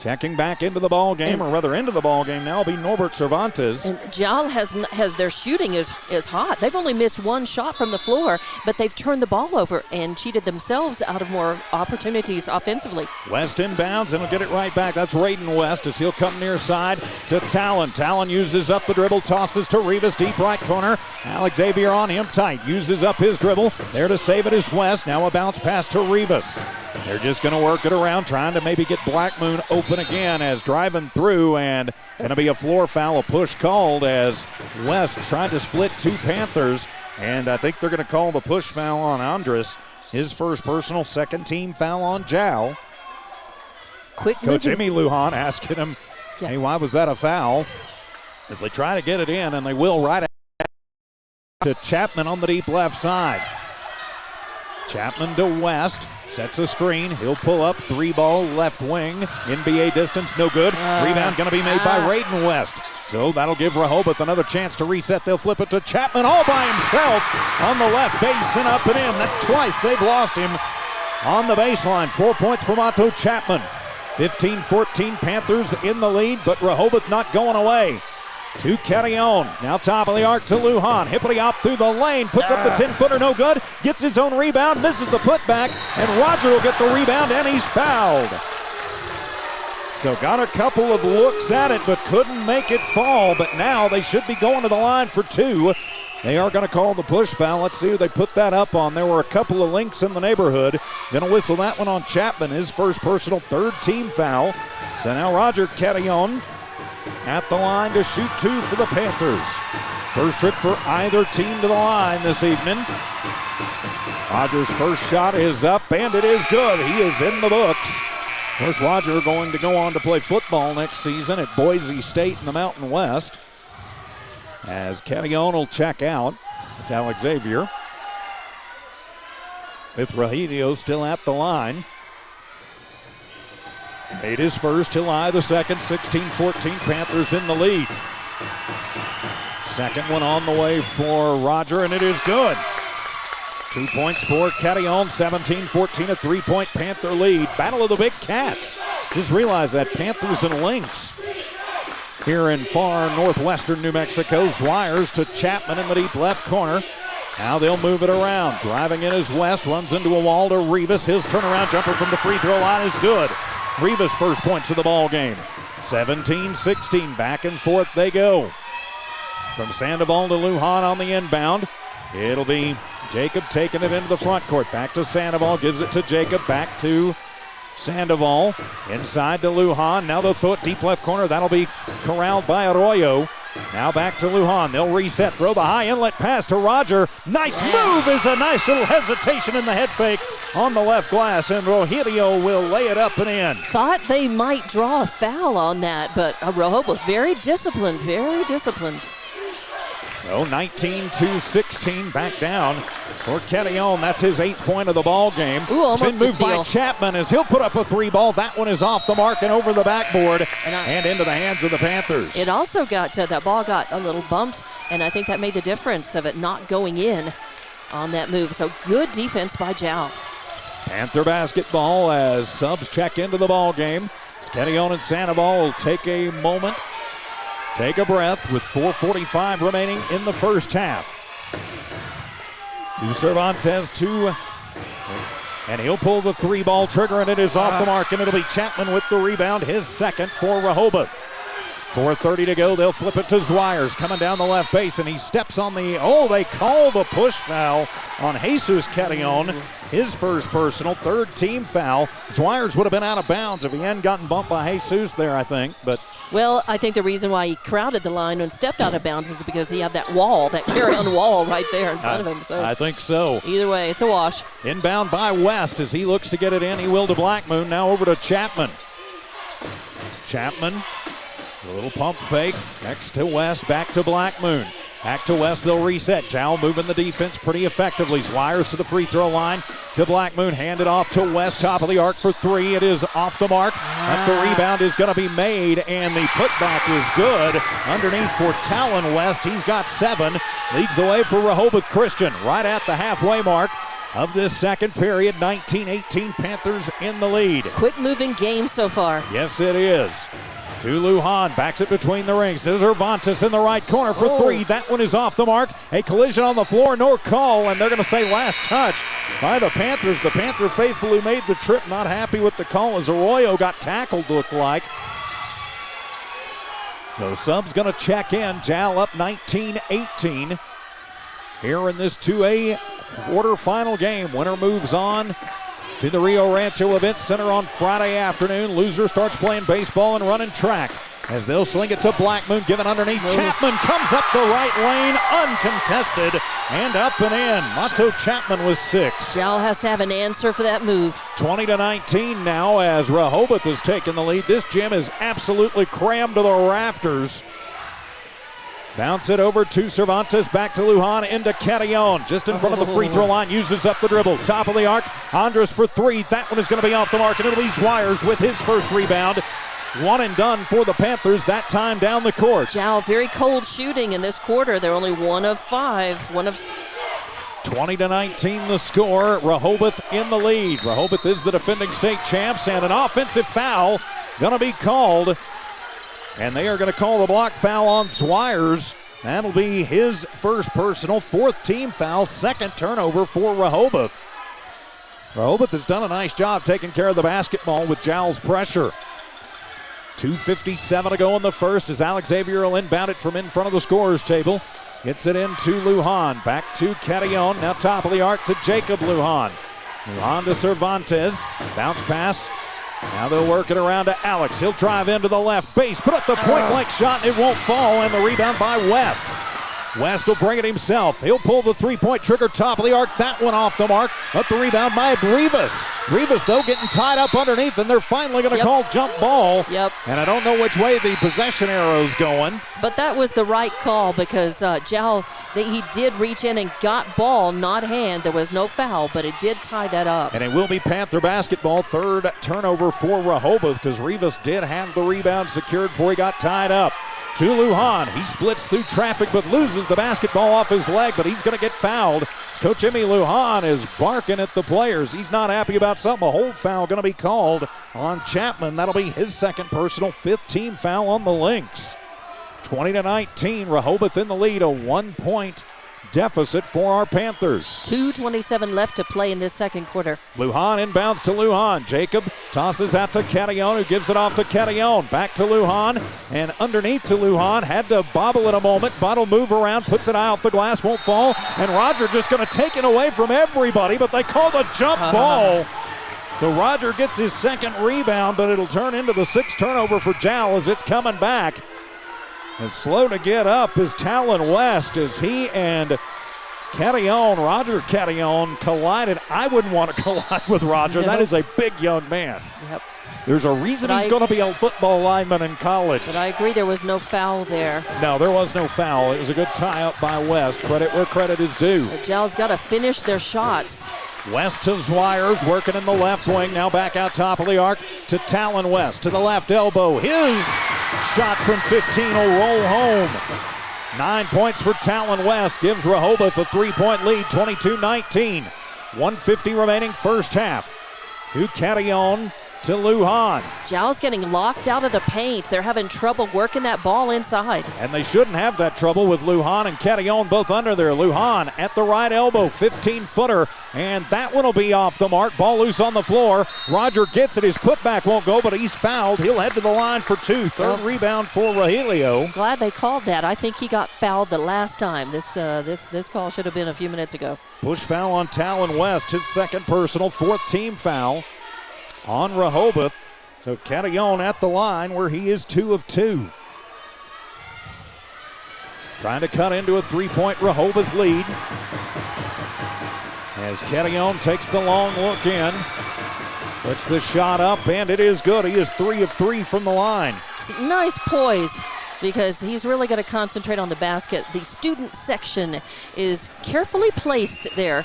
Checking back into the ball game, or rather into the ball game now, will be Norbert Cervantes. And Jowl has their shooting is hot. They've only missed 1 shot from the floor, but they've turned the ball over and cheated themselves out of more opportunities offensively. West inbounds and he'll get it right back. That's Raiden West as he'll come near side to Talon. Talon uses up the dribble, tosses to Rivas, deep right corner. Alex Xavier on him tight, uses up his dribble. There to save it is West. Now a bounce pass to Rivas. They're just going to work it around, trying to maybe get Blackmoon open again as driving through, and going to be a floor foul, a push called as West tried to split 2 Panthers, and I think they're going to call the push foul on Andres. His first personal, second team foul on Jow. Coach Emmy Lujan asking him, hey, why was that a foul? As they try to get it in, and they will right to Chapman on the deep left side. Chapman to West. Sets a screen. He'll pull up. 3-ball left wing. NBA distance, no good. Rebound going to be made by Raiden West. So that'll give Rehoboth another chance to reset. They'll flip it to Chapman all by himself on the left base and up and in. That's twice they've lost him on the baseline. 4 points from Otto Chapman. 15-14 Panthers in the lead, but Rehoboth not going away. To Carrion. Now top of the arc to Lujan. Hippity hop through the lane. Puts up the 10-footer, no good. Gets his own rebound, misses the putback, and Roger will get the rebound, and he's fouled. So got a couple of looks at it, but couldn't make it fall. But now they should be going to the line for 2. They are going to call the push foul. Let's see who they put that up on. There were a couple of Lynx in the neighborhood. Going to whistle that one on Chapman, his first personal, 3rd team foul. So now Roger Carrion at the line to shoot 2 for the Panthers. First trip for either team to the line this evening. Rogers' first shot is up, and it is good. He is in the books. Of course, Roger going to go on to play football next season at Boise State in the Mountain West. As Carrion will check out. It's Alex Xavier. With Rahilio still at the line. Made his first, he'll eye the second. 16-14 Panthers in the lead. Second one on the way for Roger, and it is good. 2 points for Carrion. 17-14, a 3-point Panther lead. Battle of the Big Cats. Just realize that Panthers and Lynx here in far northwestern New Mexico. Zwires to Chapman in the deep left corner. Now they'll move it around. Driving in is West, runs into a wall to Rivas. His turnaround jumper from the free throw line is good. Rivas' first points of the ball game. 17-16, back and forth they go. From Sandoval to Lujan on the inbound. It'll be Jacob taking it into the front court. Back to Sandoval, gives it to Jacob, back to Sandoval. Inside to Lujan, now they'll throw it deep left corner. That'll be corralled by Arroyo. Now back to Lujan. They'll reset, throw the high inlet pass to Roger. Nice move, is a nice little hesitation in the head fake on the left glass, and Rogelio will lay it up and in. Thought they might draw a foul on that, but Rehoboth very disciplined, very disciplined. So 19-16, back down for Carrion. That's his 8th point of the ball game. Ooh, almost Spin move by Chapman as he'll put up a 3-ball. That one is off the mark and over the backboard and into the hands of the Panthers. It also got, that ball got a little bumped, and I think that made the difference of it not going in on that move. So good defense by Jow. Panther basketball as subs check into the ball game. Carrion and Sandoval will take a moment. Take a breath with 4:45 remaining in the first half. To Cervantes, and he'll pull the 3-ball trigger, and it is off the mark, and it'll be Chapman with the rebound, his second for Rehoboth. 4:30 to go. They'll flip it to Zwires coming down the left base, and he steps on the, they call the push foul on Jesus Carrion. His first personal, 3rd team foul. Zwires would have been out of bounds if he hadn't gotten bumped by Jesus there, I think. But well, I think the reason why he crowded the line and stepped out of bounds is because he had that wall, that Carrion wall right there in front of him. So I think so. Either way, it's a wash. Inbound by West as he looks to get it in. He will to Blackmoon. Now over to Chapman. Chapman A little pump fake. Next to West, back to Black Moon. Back to West, they'll reset. Jowl moving the defense pretty effectively. Swires to the free throw line to Black Moon. Handed off to West, top of the arc for three. It is off the mark. But the rebound is going to be made, and the putback is good. Underneath for Talon West. He's got 7. Leads the way for Rehoboth Christian right at the halfway mark of this second period. 19-18 Panthers in the lead. Quick moving game so far. Yes, it is. To Lujan, backs it between the rings. There's Cervantes in the right corner for 3. That one is off the mark. A collision on the floor, no call, and they're going to say last touch by the Panthers. The Panther faithful who made the trip not happy with the call as Arroyo got tackled, looked like. So sub's going to check in. Jowl up 19-18 here in this 2A quarterfinal game. Winner moves on to the Rio Rancho Event Center on Friday afternoon. Loser starts playing baseball and running track as they'll sling it to Black Moon, given underneath. Chapman comes up the right lane, uncontested, and up and in. Mato Chapman was 6. Jowl has to have an answer for that move. 20-19 now as Rehoboth has taken the lead. This gym is absolutely crammed to the rafters. Bounce it over to Cervantes, back to Lujan, into Carillon, just in front of the free throw line, uses up the dribble, top of the arc, Andres for 3, that one is going to be off the mark, and it'll be Swires with his first rebound. One and done for the Panthers, that time down the court. Jowl very cold shooting in this quarter. They're only 1 of 5. 20-19 the score, Rehoboth in the lead. Rehoboth is the defending state champs, and an offensive foul going to be called. And they are going to call the block foul on Swires. That'll be his first personal, 4th team foul, 2nd turnover for Rehoboth. Rehoboth has done a nice job taking care of the basketball with Jowl's pressure. 2:57 to go in the first as Alex Xavier will inbound it from in front of the scorer's table. Gets it into Lujan, back to Carillon, now top of the arc to Jacob Lujan. Lujan to Cervantes, bounce pass. Now they'll work it around to Alex. He'll drive into the left base, put up the point-blank shot, and it won't fall, and the rebound by West. West will bring it himself. He'll pull the three-point trigger, top of the arc. That one off the mark, but the rebound by Rivas. Rivas, though, getting tied up underneath, and they're finally going to call jump ball. And I don't know which way the possession arrow's going. But that was the right call because Jowl, he did reach in and got ball, not hand. There was no foul, but it did tie that up. And it will be Panther basketball. 3rd turnover for Rehoboth because Rivas did have the rebound secured before he got tied up. To Lujan, he splits through traffic but loses the basketball off his leg, but he's going to get fouled. Coach Emmy Lujan is barking at the players. He's not happy about something. A hold foul going to be called on Chapman. That'll be his 2nd personal, 5th team foul on the Lynx. 20-19, Rehoboth in the lead, a 1-point deficit for our Panthers. 2:27 left to play in this second quarter. Lujan inbounds to Lujan. Jacob tosses out to Carillon, who gives it off to Carillon. Back to Lujan, and underneath to Lujan. Had to bobble it a moment. Bottle move around, puts it high off the glass, won't fall. And Roger just going to take it away from everybody, but they call the jump ball. So Roger gets his 2nd rebound, but it'll turn into the 6th turnover for Jowl as it's coming back. And slow to get up is Talon West as he and Carillon, Roger Carillon, collided. I wouldn't want to collide with Roger. That is a big young man. There's a reason he's going to be a football lineman in college. But I agree there was no foul there. No, there was no foul. It was a good tie-up by West. Credit where credit is due. Jowl's got to finish their shots. West to Swires, working in the left wing. Now back out top of the arc to Talon West. To the left elbow. His shot from 15 will roll home. 9 points for Talon West. Gives Rehoboth a 3-point lead, 22-19. 1:50 remaining first half. To Carillon. To Lujan. Jowl's getting locked out of the paint. They're having trouble working that ball inside. And they shouldn't have that trouble with Lujan and Carillon both under there. Lujan at the right elbow, 15-footer, and that one will be off the mark. Ball loose on the floor. Roger gets it. His putback won't go, but he's fouled. He'll head to the line for 2. 3rd rebound for Rogelio. Glad they called that. I think he got fouled the last time. This call should have been a few minutes ago. Push foul on Talon West, his 2nd personal, 4th team foul on Rehoboth. So Carillon at the line where he is 2 of 2. Trying to cut into a 3-point Rehoboth lead. As Carillon takes the long look in. Puts the shot up, and it is good. He is 3 of 3 from the line. nice poise, because he's really going to concentrate on the basket. The student section is carefully placed there,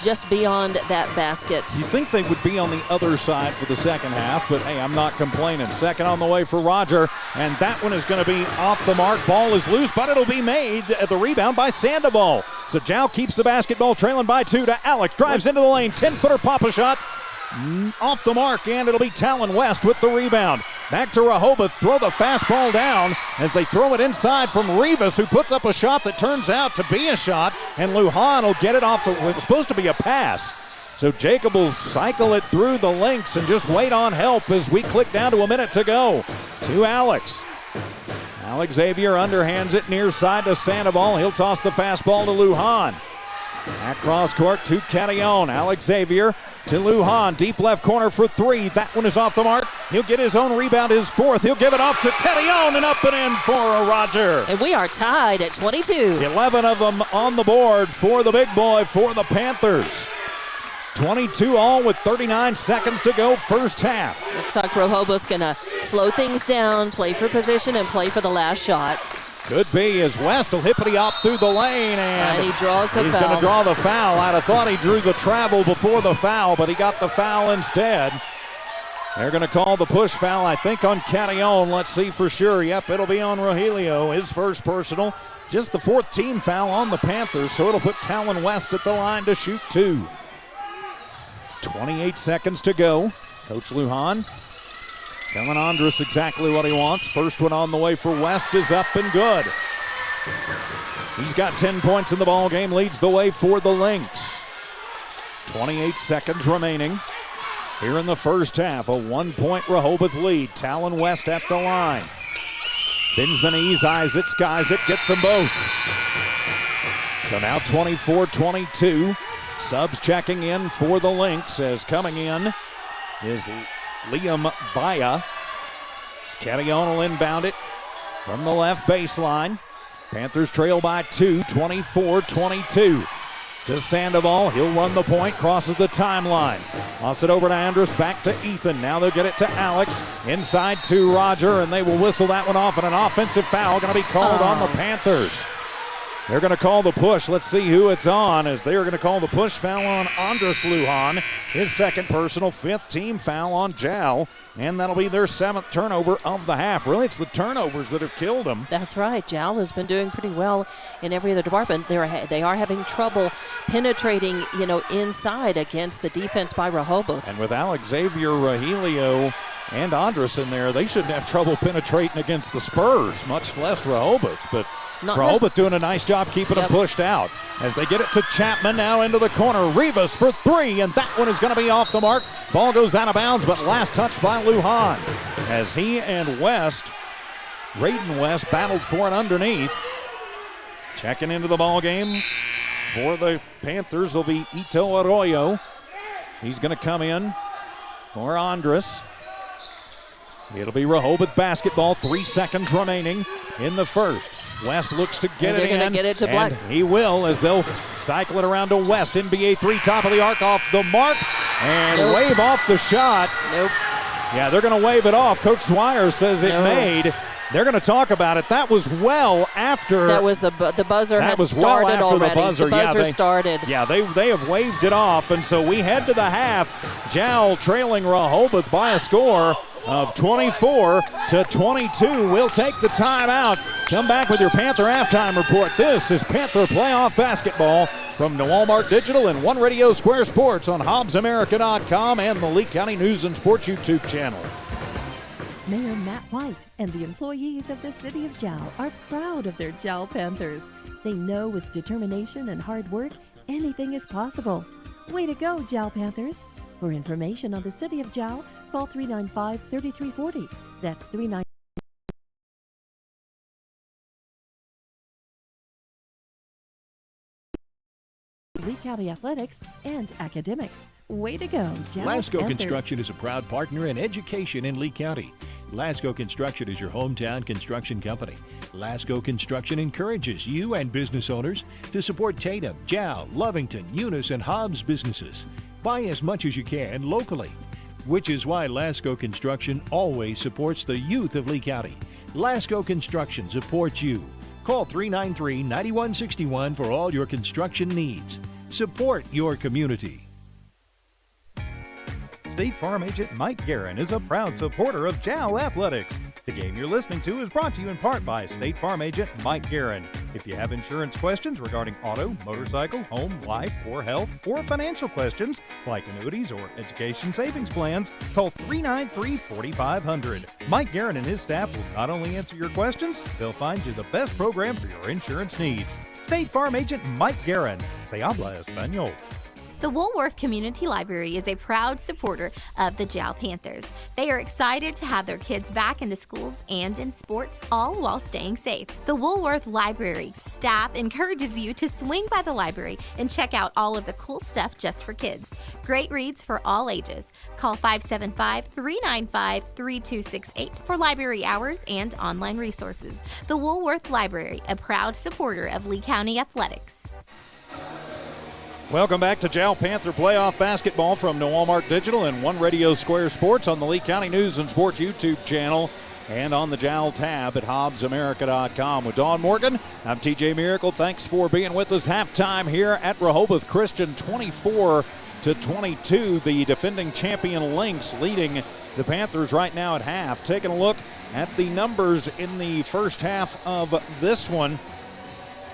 just beyond that basket. You think they would be on the other side for the second half, but hey, I'm not complaining. Second on the way for Roger, and that one is going to be off the mark. Ball is loose, but it'll be made at the rebound by Sandoval. So Jow keeps the basketball, trailing by 2 to Alex. Drives into the lane, 10-footer pop-a shot. Off the mark, and it'll be Talon West with the rebound. Back to Rehoboth, throw the fastball down as they throw it inside from Rivas, who puts up a shot that turns out to be a shot, and Lujan will get it off. It was supposed to be a pass. So Jacob will cycle it through the Lynx and just wait on help as we click down to a minute to go. To Alex. Alex Xavier underhands it near side to Sandoval. He'll toss the fastball to Lujan. At cross court to Catillon. Alex Xavier to Lujan, deep left corner for 3. That one is off the mark. He'll get his own rebound, his 4th. He'll give it off to Catillon, and up and in for a Roger. And we are tied at 22. 11 of them on the board for the big boy for the Panthers. 22 all with 39 seconds to go first half. Looks like Rehoboth's going to slow things down, play for position, and play for the last shot. Could be as West will hippity-hop through the lane, and he draws the foul. He's going to draw the foul. I'd have thought he drew the travel before the foul, but he got the foul instead. They're going to call the push foul, I think, on Catillon. Let's see for sure. Yep, it'll be on Rogelio, his first personal. Just the 4th team foul on the Panthers, so it'll put Talon West at the line to shoot 2. 28 seconds to go. Coach Lujan telling Andres exactly what he wants. First one on the way for West is up and good. He's got 10 points in the ball game, leads the way for the Lynx. 28 seconds remaining here in the first half. A 1-point Rehoboth lead. Talon West at the line. Bends the knees, eyes it, skies it, gets them both. So now 24-22. Subs checking in for the Lynx, as coming in is Liam Baya. Catillon will inbound it from the left baseline. Panthers trail by 2, 24-22. To Sandoval, he'll run the point, crosses the timeline. Toss it over to Andrus, back to Ethan. Now they'll get it to Alex. Inside to Roger, and they will whistle that one off, and an offensive foul going to be called on the Panthers. They're going to call the push. Let's see who it's on, as they are going to call the push foul on Andres Lujan. His second personal, 5th team foul on Jow, and that'll be their 7th turnover of the half. Really, it's the turnovers that have killed them. That's right. Jow has been doing pretty well in every other department. They are having trouble penetrating, inside against the defense by Rehoboth. And with Alex Xavier, Rogelio, and Andres in there, they shouldn't have trouble penetrating against the Spurs, much less Rehoboth. But Rehoboth doing a nice job keeping them pushed out. As they get it to Chapman, now into the corner. Rivas for 3, and that one is going to be off the mark. Ball goes out of bounds, but last touch by Lujan. As he and West, Raiden West, battled for it underneath. Checking into the ball game for the Panthers will be Ito Arroyo. He's going to come in for Andres. It'll be Rehoboth basketball, 3 seconds remaining in the first. West looks to get it in. They're going to get it to Black. And he will, as they'll cycle it around to West. NBA 3, top of the arc, off the mark, and wave off the shot. Nope. Yeah, they're going to wave it off. Coach Swire says it made. They're going to talk about it. That was well after. That was the buzzer had started after already. The buzzer, started. Yeah, they have waved it off, and so we head to the half. Jowl trailing Rehoboth by a score of 24-22. We'll take the timeout. Come back with your Panther halftime report. This is Panther playoff basketball from New Walmart Digital and One Radio Square Sports on HobbsAmerica.com and the Lee County News and Sports YouTube channel. Mayor Matt White and the employees of the City of Jowl are proud of their Jowl Panthers. They know with determination and hard work, anything is possible. Way to go, Jowl Panthers. For information on the City of Jowl, call 395-3340. That's 395. Lee County Athletics and Academics. Way to go, Jowl Lasco Panthers. Construction is a proud partner in education in Lee County. Lasco Construction is your hometown construction company. Lasco Construction encourages you and business owners to support Tatum, Jow, Lovington, Eunice, and Hobbs businesses. Buy as much as you can locally. which is why Lasco Construction always supports the youth of Lee County. Lasco Construction supports you. Call 393-9161 for all your construction needs. Support your community. State Farm agent Mike Guerin is a proud supporter of JAL Athletics. The game you're listening to is brought to you in part by State Farm agent Mike Guerin. If you have insurance questions regarding auto, motorcycle, home, life, or health, or financial questions like annuities or education savings plans, call 393-4500. Mike Guerin and his staff will not only answer your questions, they'll find you the best program for your insurance needs. State Farm agent Mike Guerin. Se habla español. The Woolworth Community Library is a proud supporter of the JAL Panthers. They are excited to have their kids back into schools and in sports, all while staying safe. The Woolworth Library staff encourages you to swing by the library and check out all of the cool stuff just for kids. Great reads for all ages. Call 575-395-3268 for library hours and online resources. The Woolworth Library, a proud supporter of Lee County Athletics. Welcome back to JAL Panther playoff basketball from New Walmart Digital and One Radio Square Sports on the Lee County News and Sports YouTube channel and on the JAL tab at HobbsAmerica.com. With Dawn Morgan, I'm TJ Miracle. Thanks for being with us. Halftime here at Rehoboth Christian, 24-22. The defending champion Lynx leading the Panthers right now at half. Taking a look at the numbers in the first half of this one.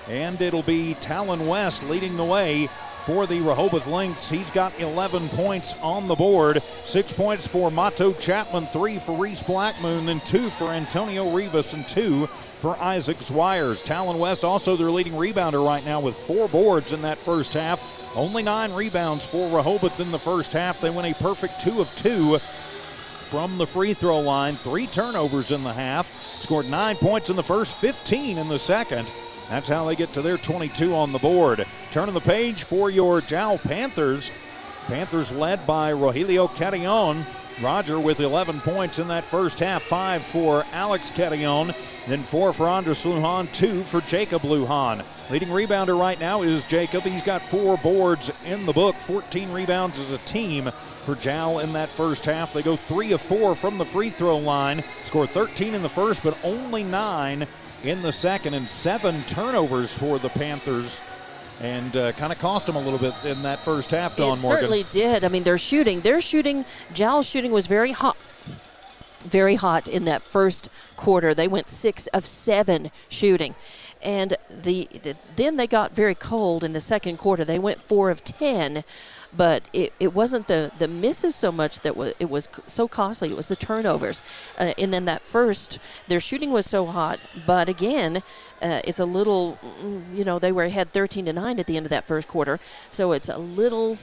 And it'll be Talon West leading the way for the Rehoboth Lynx. He's got 11 points on the board. 6 points for Mato Chapman, 3 for Reese Blackmoon, then 2 for Antonio Rivas, and 2 for Isaac Zwires. Talon West also their leading rebounder right now with 4 boards in that first half. Only 9 rebounds for Rehoboth in the first half. They went a perfect 2 of 2 from the free throw line. 3 turnovers in the half. Scored 9 points in the first, 15 in the second. That's how they get to their 22 on the board. Turning the page for your JAL Panthers. Panthers led by Rogelio Carrion. Roger with 11 points in that first half. 5 for Alex Carrion. Then 4 for Andres Lujan, 2 for Jacob Lujan. Leading rebounder right now is Jacob. He's got 4 boards in the book. 14 rebounds as a team for JAL in that first half. They go 3 of 4 from the free throw line. Scored 13 in the first, but only 9 in the second, and 7 turnovers for the Panthers, and kind of cost them a little bit in that first half, Dawn Morgan. It certainly did. I mean, their shooting, JAL's shooting was very hot in that first quarter. They went 6 of 7 shooting. And then they got very cold in the second quarter. They went 4 of 10. But it wasn't the misses so much that it was so costly. It was the turnovers. And then that first, their shooting was so hot. But again, it's a little, they had 13-9 at the end of that first quarter. So it's a little,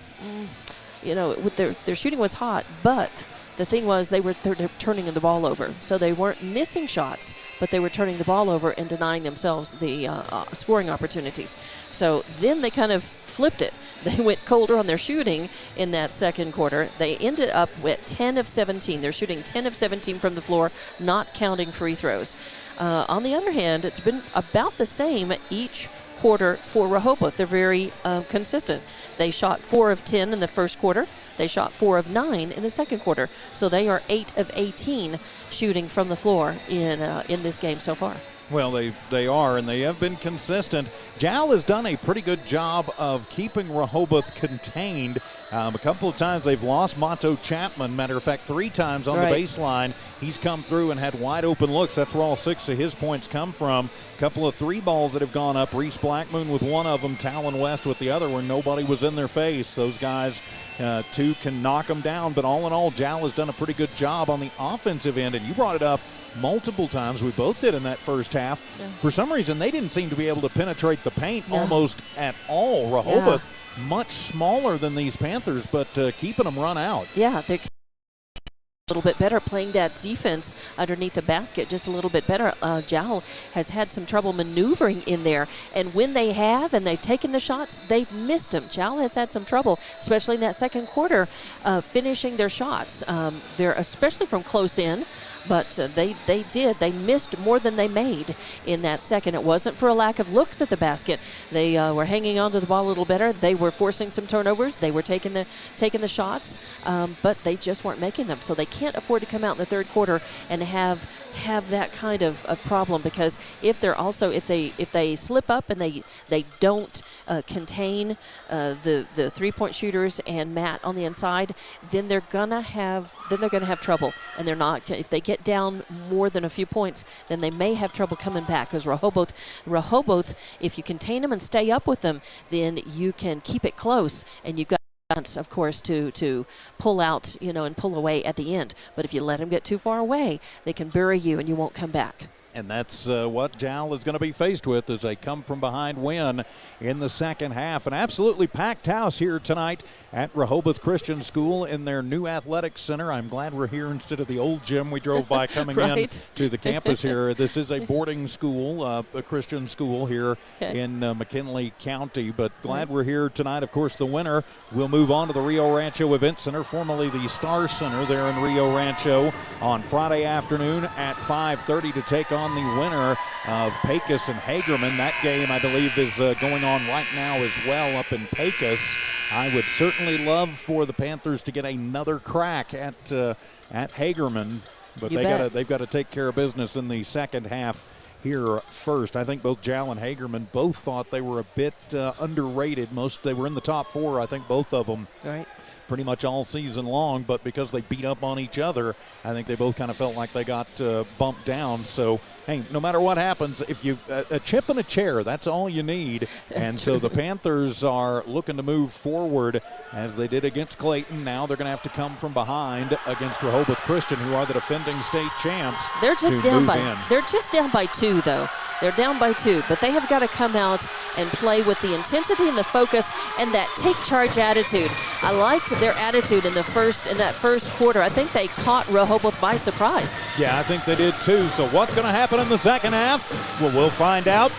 with their shooting was hot. But the thing was they're turning the ball over. So they weren't missing shots, but they were turning the ball over and denying themselves the scoring opportunities. So then they kind of flipped it. They went colder on their shooting in that second quarter. They ended up with 10 of 17. They're shooting 10 of 17 from the floor, not counting free throws. On the other hand, it's been about the same each quarter for Rehoboth. They're very consistent. They shot 4 of 10 in the first quarter. They shot 4 of 9 in the second quarter. So they are 8 of 18 shooting from the floor in this game so far. Well, they are, and they have been consistent. JAL has done a pretty good job of keeping Rehoboth contained. A couple of times they've lost Mato Chapman. Matter of fact, 3 times on the baseline. He's come through and had wide open looks. That's where all 6 of his points come from. A couple of 3 balls that have gone up. Reese Blackmoon with one of them, Talon West with the other, where nobody was in their face. Those guys, 2 can knock them down. But all in all, JAL has done a pretty good job on the offensive end. And you brought it up multiple times. We both did in that first half. Yeah. For some reason, they didn't seem to be able to penetrate the paint almost at all. Rehoboth, much smaller than these Panthers, but keeping them run out. Yeah, they're a little bit better playing that defense underneath the basket, just a little bit better. JAL has had some trouble maneuvering in there, and when they have and they've taken the shots, they've missed them. JAL has had some trouble, especially in that second quarter, finishing their shots. They're especially from close in. but they missed more than they made in that second. It wasn't for a lack of looks at the basket. They were hanging on to the ball a little better. They were forcing some turnovers. They were taking the shots, but they just weren't making them. So they can't afford to come out in the third quarter and have that kind of problem, because if they slip up and they don't contain the three-point shooters and Matt on the inside, then they're gonna have trouble. And they're not, if they get down more than a few points, then they may have trouble coming back, because Rehoboth, if you contain them and stay up with them, then you can keep it close, and you've got, of course, to pull out, and pull away at the end. But if you let them get too far away, they can bury you and you won't come back. And that's what Jowl is going to be faced with as they come from behind win in the second half. An absolutely packed house here tonight at Rehoboth Christian School in their new athletic center. I'm glad we're here instead of the old gym we drove by coming right. in to the campus here. This is a boarding school, a Christian school here in McKinley County. But glad we're here tonight. Of course, the winner will move on to the Rio Rancho Event Center, formerly the Star Center there in Rio Rancho, on Friday afternoon at 5:30 to take on the winner of Pecos and Hagerman. That game, I believe, is going on right now as well up in Pecos. I would certainly love for the Panthers to get another crack at Hagerman, but they've got to take care of business in the second half here first. I think both Jowl and Hagerman both thought they were a bit underrated. They were in the top four, I think, both of them. Right. Pretty much all season long, but because they beat up on each other, I think they both kind of felt like they got bumped down. So, hey, no matter what happens, if you a chip and a chair, that's all you need. So the Panthers are looking to move forward as they did against Clayton. Now they're going to have to come from behind against Rehoboth Christian, who are the defending state champs. They're just down by 2, though. They're down by 2, but they have got to come out and play with the intensity and the focus and that take charge attitude. I liked their attitude in that first quarter. I think they caught Rehoboth by surprise. Yeah, I think they did too. So what's going to happen in the second half? Well, we'll find out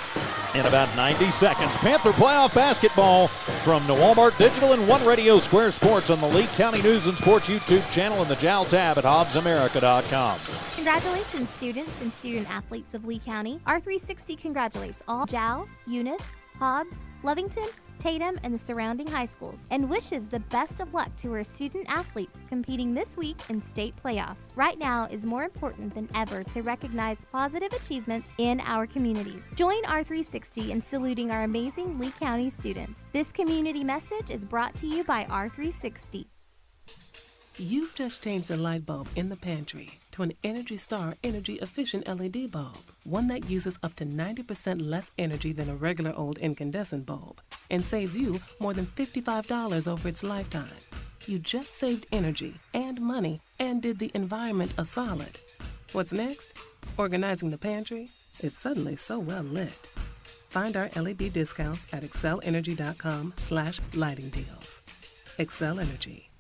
in about 90 seconds. Panther playoff basketball from Walmart Digital and One Radio Square Sports on the Lee County News and Sports YouTube channel and the Jowl tab at HobbsAmerica.com. Congratulations, students and student athletes of Lee County. R360 congratulates all Jowl, Eunice, Hobbs, Lovington, Tatum, and the surrounding high schools, and wishes the best of luck to our student athletes competing this week in state playoffs. Right now is more important than ever to recognize positive achievements in our communities. Join R360 in saluting our amazing Lee County students. This community message is brought to you by R360. You've just changed the light bulb in the pantry to an Energy Star energy-efficient LED bulb, one that uses up to 90% less energy than a regular old incandescent bulb and saves you more than $55 over its lifetime. You just saved energy and money and did the environment a solid. What's next? Organizing the pantry? It's suddenly so well lit. Find our LED discounts at excellenergy.com/lighting deals. Excel Energy.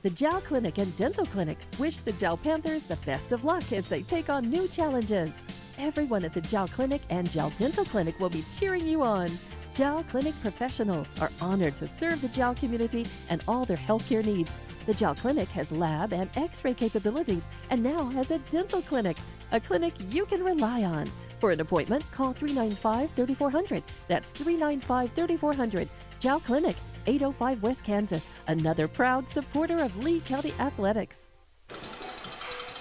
The Jowl Clinic and Dental Clinic wish the Jowl Panthers the best of luck as they take on new challenges. Everyone at the Jowl Clinic and Jowl Dental Clinic will be cheering you on. Jowl Clinic professionals are honored to serve the Jowl community and all their healthcare needs. The Jowl Clinic has lab and x-ray capabilities and now has a dental clinic, a clinic you can rely on. For an appointment, call 395-3400. That's 395-3400. Jowl Clinic, 805 West Kansas, another proud supporter of Lee County Athletics.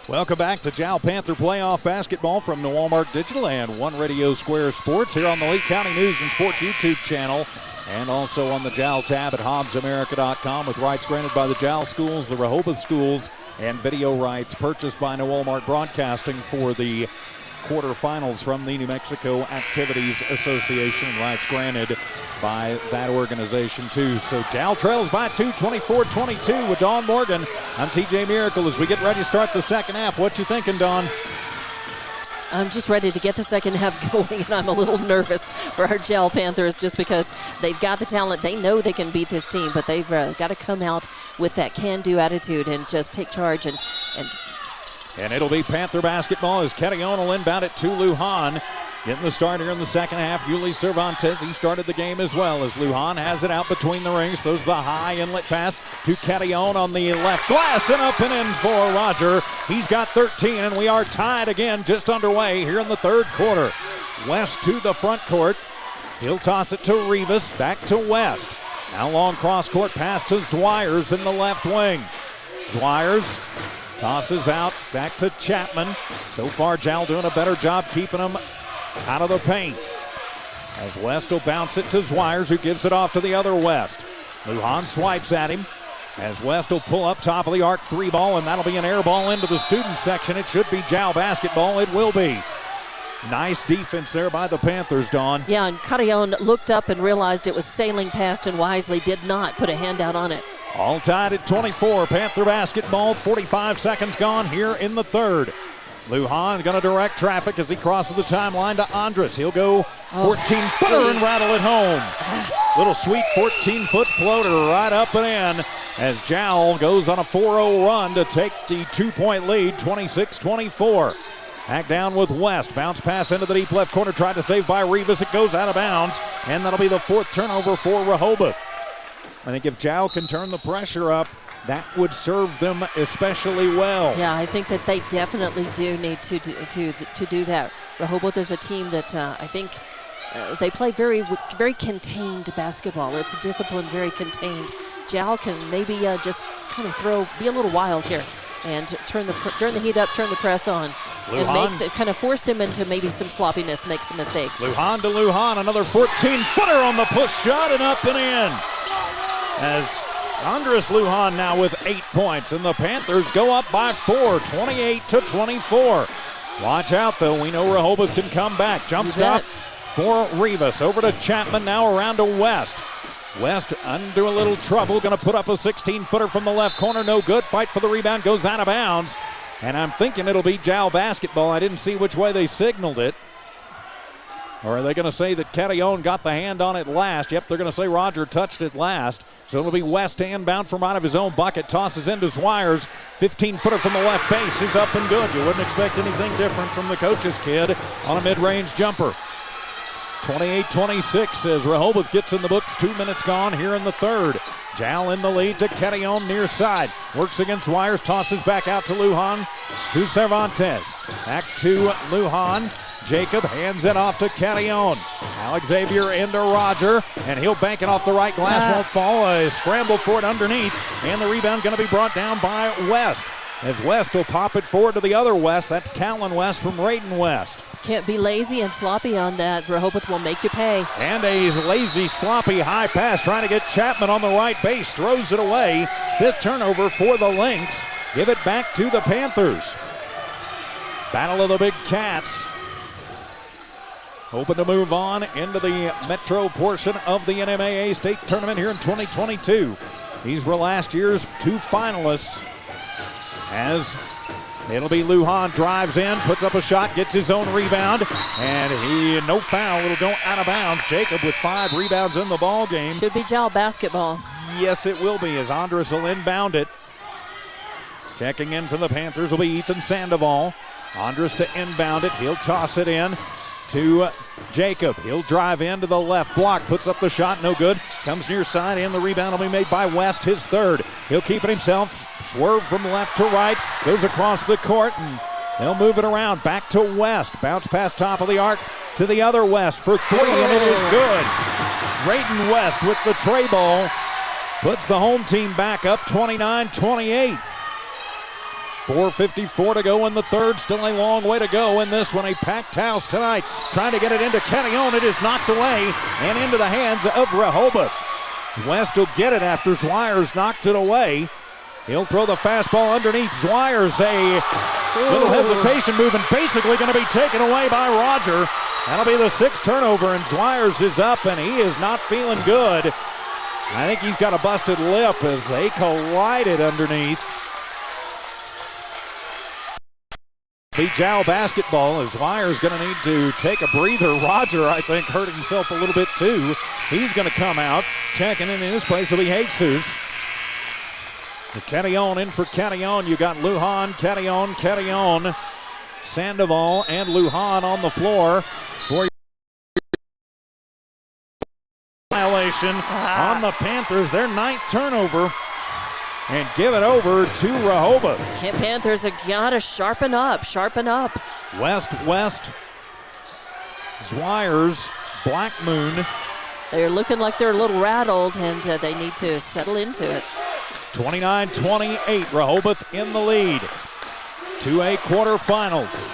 Welcome back to Jowl Panther playoff basketball from the Walmart Digital and One Radio Square Sports here on the Lee County News and Sports YouTube channel and also on the Jowl tab at HobbsAmerica.com with rights granted by the Jowl schools, the Rehoboth schools, and video rights purchased by New Walmart Broadcasting for the quarterfinals from the New Mexico Activities Association, rights granted by that organization too. So Jowl trails by 2, 24-22 with Dawn Morgan. I'm TJ Miracle as we get ready to start the second half. What you thinking, Dawn? I'm just ready to get the second half going, and I'm a little nervous for our Jowl Panthers just because they've got the talent. They know they can beat this team, but they've got to come out with that can-do attitude and just take charge and it'll be Panther basketball as Kettiona will inbound it to Lujan. Getting the start here in the second half, Yuli Cervantes, he started the game as well as Lujan has it out between the rings, throws the high inlet pass to Catillon on the left glass and up and in for Roger. He's got 13 and we are tied again, just underway here in the third quarter. West to the front court. He'll toss it to Rivas, back to West. Now long cross court pass to Zwires in the left wing. Zwires tosses out back to Chapman. So far, Jal doing a better job keeping him out of the paint. As West will bounce it to Zwires, who gives it off to the other West. Lujan swipes at him. As West will pull up top of the arc, 3 ball, and that'll be an air ball into the student section. It should be Jal basketball. It will be. Nice defense there by the Panthers, Dawn. Yeah, and Carillon looked up and realized it was sailing past and wisely did not put a hand out on it. All tied at 24. Panther basketball, 45 seconds gone here in the third. Lujan going to direct traffic as he crosses the timeline to Andres. He'll go 14-footer and rattle it home. Little sweet 14-foot floater right up and in as Jal goes on a 4-0 run to take the 2-point lead, 26-24. Back down with West. Bounce pass into the deep left corner. Tried to save by Rivas. It goes out of bounds. And that'll be the 4th turnover for Rehoboth. I think if Jal can turn the pressure up, that would serve them especially well. Yeah, I think that they definitely do need to do that. Rehoboth is a team that I think they play very contained basketball. It's disciplined, very contained. Jal can maybe just kind of be a little wild here and turn the heat up, turn the press on, Lujan. and kind of force them into maybe some sloppiness, make some mistakes. Lujan to Lujan, another 14-footer on the push shot and up and in. As Andres Lujan now with 8 points, and the Panthers go up by 4, 28-24. Watch out, though. We know Rehoboth can come back. Jump stop for Rivas. Over to Chapman, now around to West. West under a little trouble. Going to put up a 16-footer from the left corner. No good. Fight for the rebound. Goes out of bounds. And I'm thinking it'll be Jal basketball. I didn't see which way they signaled it. Or are they going to say that Catillon got the hand on it last? Yep, they're going to say Roger touched it last. So it'll be West inbound from out of his own bucket. Tosses into Zwires. 15-footer from the left base is up and good. You wouldn't expect anything different from the coach's kid on a mid-range jumper. 28-26 as Rehoboth gets in the books. 2 minutes gone here in the third. Jal in the lead to Catillon near side. Works against Zwires. Tosses back out to Lujan. To Cervantes. Back to Lujan. Jacob hands it off to Catillon. Now Xavier into Roger, and he'll bank it off the right glass. Won't fall. A scramble for it underneath, and the rebound going to be brought down by West. As West will pop it forward to the other West. That's Talon West from Rayton West. Can't be lazy and sloppy on that. Rehoboth will make you pay. And a lazy, sloppy high pass trying to get Chapman on the right base. Throws it away. 5th turnover for the Lynx. Give it back to the Panthers. Battle of the Big Cats. Hoping to move on into the Metro portion of the NMAA State Tournament here in 2022. These were last year's 2 finalists. As it'll be Lujan, drives in, puts up a shot, gets his own rebound, and no foul. It'll go out of bounds. Jacob with 5 rebounds in the ball game. Should be Jal basketball. Yes, it will be as Andres will inbound it. Checking in for the Panthers will be Ethan Sandoval. Andres to inbound it. He'll toss it in to Jacob. He'll drive into the left block, puts up the shot, no good. Comes near side, and the rebound will be made by West, his 3rd. He'll keep it himself, swerve from left to right, goes across the court, and they'll move it around. Back to West, bounce past top of the arc to the other West for 3, and it is good. Rayton West with the tray ball puts the home team back up 29-28. 4:54 to go in the third. Still a long way to go in this one. A packed house tonight. Trying to get it into Catillon. It is knocked away and into the hands of Rehoboth. West will get it after Zwires knocked it away. He'll throw the fastball underneath Zwires. A little hesitation move and basically going to be taken away by Roger. That'll be the 6th turnover, and Zwires is up, and he is not feeling good. I think he's got a busted lip as they collided underneath. Be Jal basketball as Zwires going to need to take a breather. Roger, I think, hurt himself a little bit too. He's going to come out. Checking in his place will be Jesus. The Catillon in for Catillon. You got Lujan, Catillon, Sandoval, and Lujan on the floor for violation on the Panthers, their 9th turnover, and give it over to Rehoboth. Panthers have got to sharpen up. West, Zwires, Black Moon. They're looking like they're a little rattled, and they need to settle into it. 29-28, Rehoboth in the lead. 2A quarterfinals.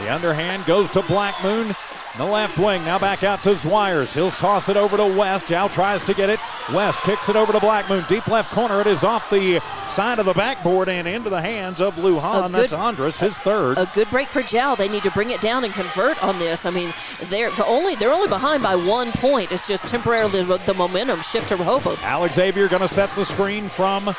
The underhand goes to Black Moon. The left wing now back out to Zwires. He'll toss it over to West. Jow tries to get it. West kicks it over to Black Moon. Deep left corner. It is off the side of the backboard and into the hands of Lujan. That's Andres, his third. A good break for Jow. They need to bring it down and convert on this. I mean, they're only behind by 1 point. It's just temporarily the momentum shift to Rehoboth. Alex Xavier going to set the screen from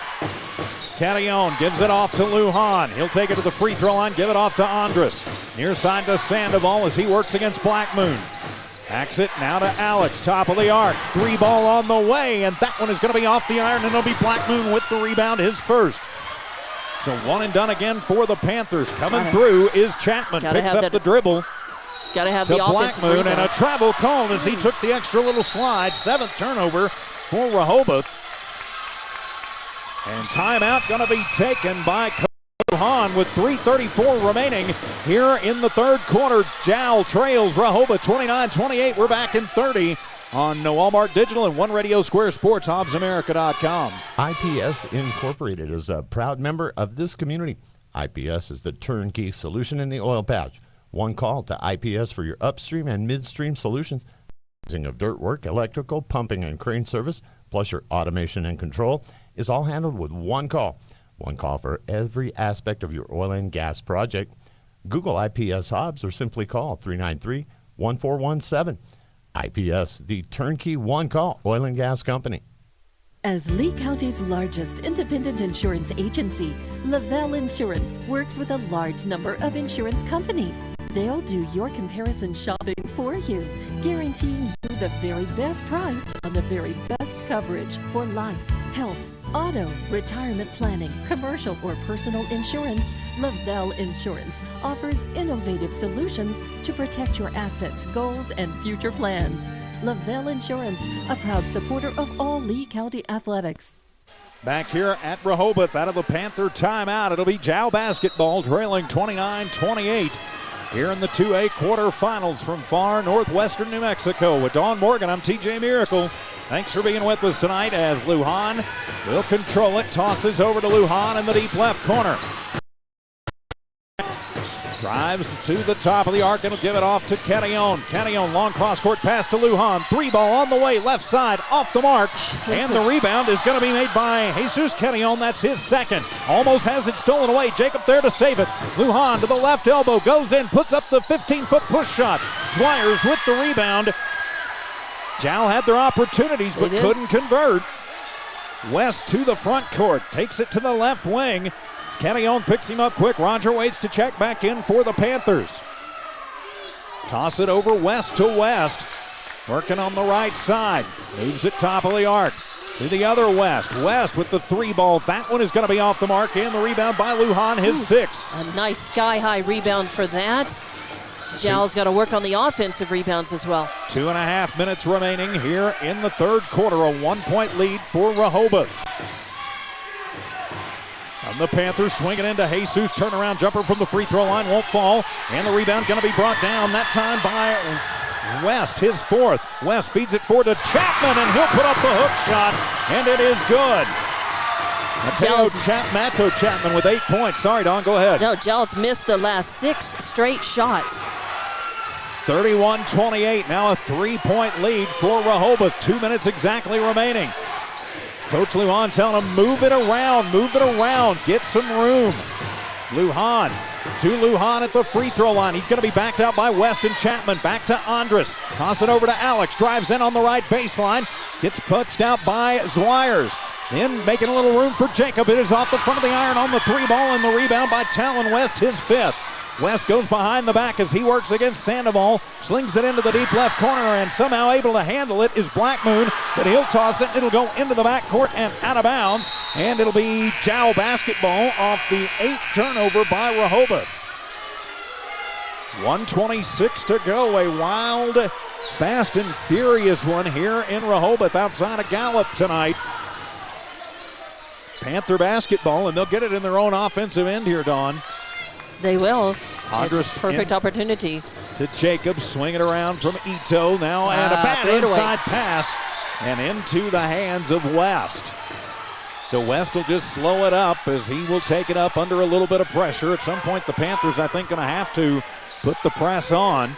Catillon, gives it off to Lujan. He'll take it to the free throw line, give it off to Andres. Near side to Sandoval as he works against Black Moon. Backs it now to Alex, top of the arc. 3 ball on the way, and that one is going to be off the iron, and it'll be Black Moon with the rebound, his first. So 1 and done again for the Panthers. Coming through is Chapman, picks up the dribble. Got to have to the Black Moon, rebound. and a travel called as he took the extra little slide. 7th turnover for Rehoboth. And timeout going to be taken by Lujan with 3:34 remaining here in the third quarter. Jowl trails Rehoboth 29-28. We're back in 30 on Walmart Digital and One Radio Square Sports, HobbsAmerica.com. IPS Incorporated is a proud member of this community. IPS is the turnkey solution in the oil patch. One call to IPS for your upstream and midstream solutions. Of dirt work, electrical, pumping, and crane service, plus your automation and control, is all handled with one call. One call for every aspect of your oil and gas project. Google IPS Hobbs or simply call 393-1417. IPS, the turnkey one-call oil and gas company. As Lee County's largest independent insurance agency, Lavelle Insurance works with a large number of insurance companies. They'll do your comparison shopping for you, guaranteeing you the very best price on the very best coverage for life, health, auto, retirement planning, commercial or personal insurance. Lavelle Insurance offers innovative solutions to protect your assets, goals, and future plans. Lavelle Insurance, a proud supporter of all Lee County athletics. Back here at Rehoboth out of the Panther timeout. It'll be Jow basketball trailing 29-28 here in the 2A quarterfinals from far northwestern New Mexico. With Dawn Morgan, I'm TJ Miracle. Thanks for being with us tonight as Lujan will control it. Tosses over to Lujan in the deep left corner. Drives to the top of the arc and will give it off to Catillon. Catillon, long cross-court pass to Lujan. 3 ball on the way, left side, off the mark. And the rebound is going to be made by Jesus Catillon. That's his second. Almost has it stolen away. Jacob there to save it. Lujan to the left elbow, goes in, puts up the 15-foot push shot. Swires with the rebound. Jowl had their opportunities but couldn't convert. West to the front court, takes it to the left wing. Catillon picks him up quick. Roger waits to check back in for the Panthers. Toss it over West to West. Working on the right side. Moves it top of the arc. To the other West. West with the 3 ball. That one is going to be off the mark. And the rebound by Lujan, his 6th. A nice sky-high rebound for that. Jowl's got to work on the offensive rebounds as well. 2.5 minutes remaining here in the third quarter. A 1-point lead for Rehoboth. And the Panthers swinging into Jesus. Turnaround jumper from the free throw line. Won't fall. And the rebound going to be brought down. That time by West, his 4th. West feeds it forward to Chapman, and he'll put up the hook shot. And it is good. Matto Chapman with 8 points. Sorry, Don, go ahead. No, Jowl's missed the last 6 straight shots. 31-28. Now a 3-point lead for Rehoboth. 2 minutes exactly remaining. Coach Lujan telling him, move it around, get some room. Lujan at the free throw line. He's going to be backed out by West and Chapman. Back to Andres. Toss it over to Alex. Drives in on the right baseline. Gets punched out by Zwires. Then making a little room for Jacob. It is off the front of the iron on the 3 ball, and the rebound by Talon West, his 5th. West goes behind the back as he works against Sandoval. Slings it into the deep left corner, and somehow able to handle it is Black Moon, but he'll toss it. It'll go into the backcourt and out of bounds, and it'll be Jow basketball off the 8th turnover by Rehoboth. 1:26 to go. A wild fast and furious one here in Rehoboth outside of Gallup tonight. Panther basketball, and they'll get it in their own offensive end here, Dawn. They will. Andrus Perfect opportunity. To Jacobs, swing it around from Ito now, and a bad inside pass, and into the hands of West. So West will just slow it up as he will take it up under a little bit of pressure. At some point, the Panthers, I think, going to have to put the press on.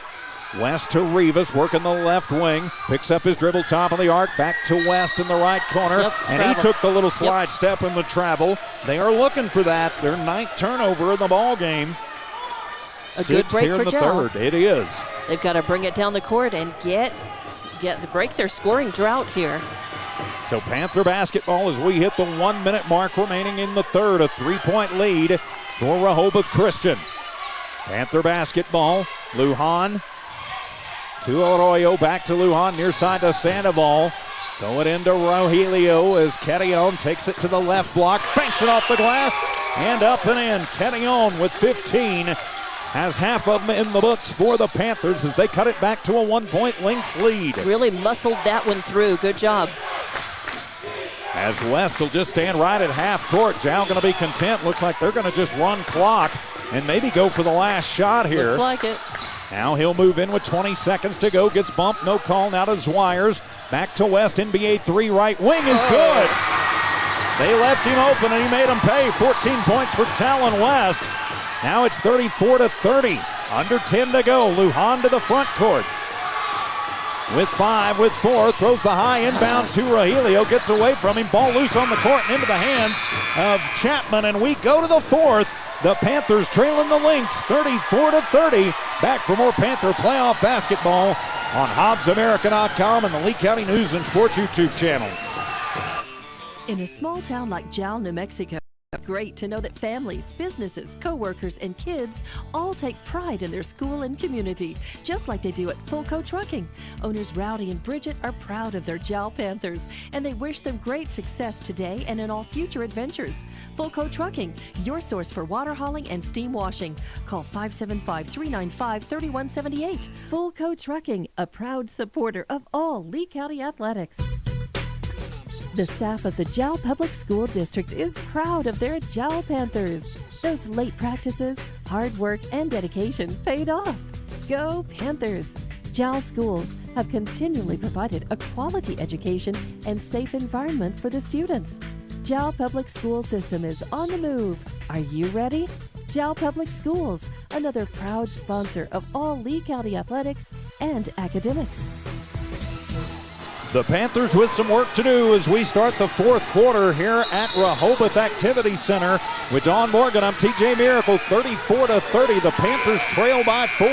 West to Rivas, working the left wing, picks up his dribble top of the arc, back to West in the right corner, and travel. he took the little slide step in the travel. They are looking for that, their 9th turnover in the ball game. A good break here for in the Joe. 3rd. It is. They've got to bring it down the court and break their scoring drought here. So Panther basketball as we hit the 1 minute mark remaining in the 3rd. A 3-point lead for Rehoboth Christian. Panther basketball, Lujan to Arroyo, back to Lujan, near side to Sandoval. Throw it into Rogelio as Ketillon takes it to the left block, banks it off the glass, and up and in. Ketillon with 15 has half of them in the books for the Panthers as they cut it back to a 1-point Lynx lead. Really muscled that one through. Good job. As West will just stand right at half court. Jow going to be content. Looks like they're going to just run clock and maybe go for the last shot here. Looks like it. Now he'll move in with 20 seconds to go. Gets bumped, no call. Now to Zwires. Back to West. NBA 3 right wing is good. They left him open and he made him pay. 14 points for Talon West. Now it's 34-30. Under 10 to go. Lujan to the front court. With 5, with 4, throws the high inbound to Rogelio, gets away from him, ball loose on the court and into the hands of Chapman, and we go to the 4th. The Panthers trailing the Lynx 34-30. Back for more Panther playoff basketball on HobbsAmerica.com and the Lee County News and Sports YouTube channel. In a small town like Jow, New Mexico, great to know that families, businesses, co-workers, and kids all take pride in their school and community, just like they do at Fulco Trucking. Owners Rowdy and Bridget are proud of their Jow Panthers, and they wish them great success today and in all future adventures. Fulco Trucking, your source for water hauling and steam washing. Call 575-395-3178. Fulco Trucking, a proud supporter of all Lee County athletics. The staff of the Jow Public School District is proud of their Jow Panthers. Those late practices, hard work, and dedication paid off. Go Panthers! Jow schools have continually provided a quality education and safe environment for the students. Jow Public School System is on the move. Are you ready? Jow Public Schools, another proud sponsor of all Lee County athletics and academics. The Panthers with some work to do as we start the 4th quarter here at Rehoboth Activity Center with Dawn Morgan. I'm TJ Miracle, 34-30. The Panthers trail by 4.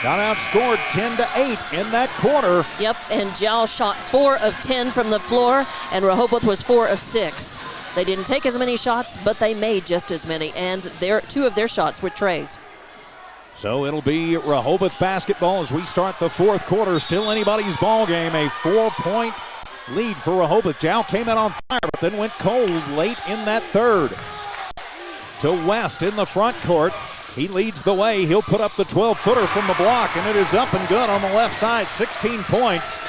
Got outscored 10-8 in that quarter. Yep, and Jow shot 4 of 10 from the floor, and Rehoboth was 4 of 6. They didn't take as many shots, but they made just as many, and 2 of their shots were trays. So it'll be Rehoboth basketball as we start the 4th quarter. Still anybody's ball game. A 4-point lead for Rehoboth. Jow came out on fire, but then went cold late in that 3rd. To West in the front court. He leads the way. He'll put up the 12-footer from the block, and it is up and good on the left side. 16 points.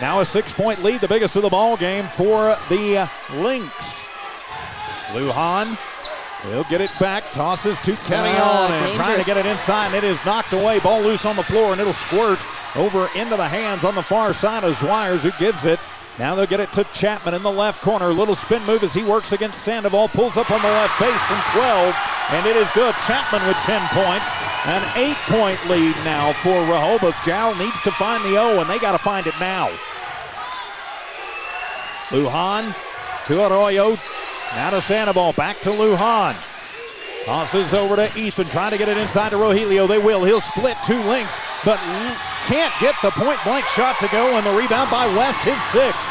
Now a 6-point lead, the biggest of the ball game for the Lynx. Lujan. He'll get it back, tosses to Ketillon, and trying to get it inside, and it is knocked away. Ball loose on the floor, and it'll squirt over into the hands on the far side of Zwires, who gives it. Now they'll get it to Chapman in the left corner. Little spin move as he works against Sandoval, pulls up on the left base from 12, and it is good. Chapman with 10 points. An 8-point lead now for Rehoboth. Jow needs to find the O, and they got to find it now. Lujan to Arroyo. Now to Sandoval, back to Lujan. Tosses over to Ethan, trying to get it inside to Rogelio. They will. He'll split 2 Lynx, but can't get the point-blank shot to go, and the rebound by West, his 6th.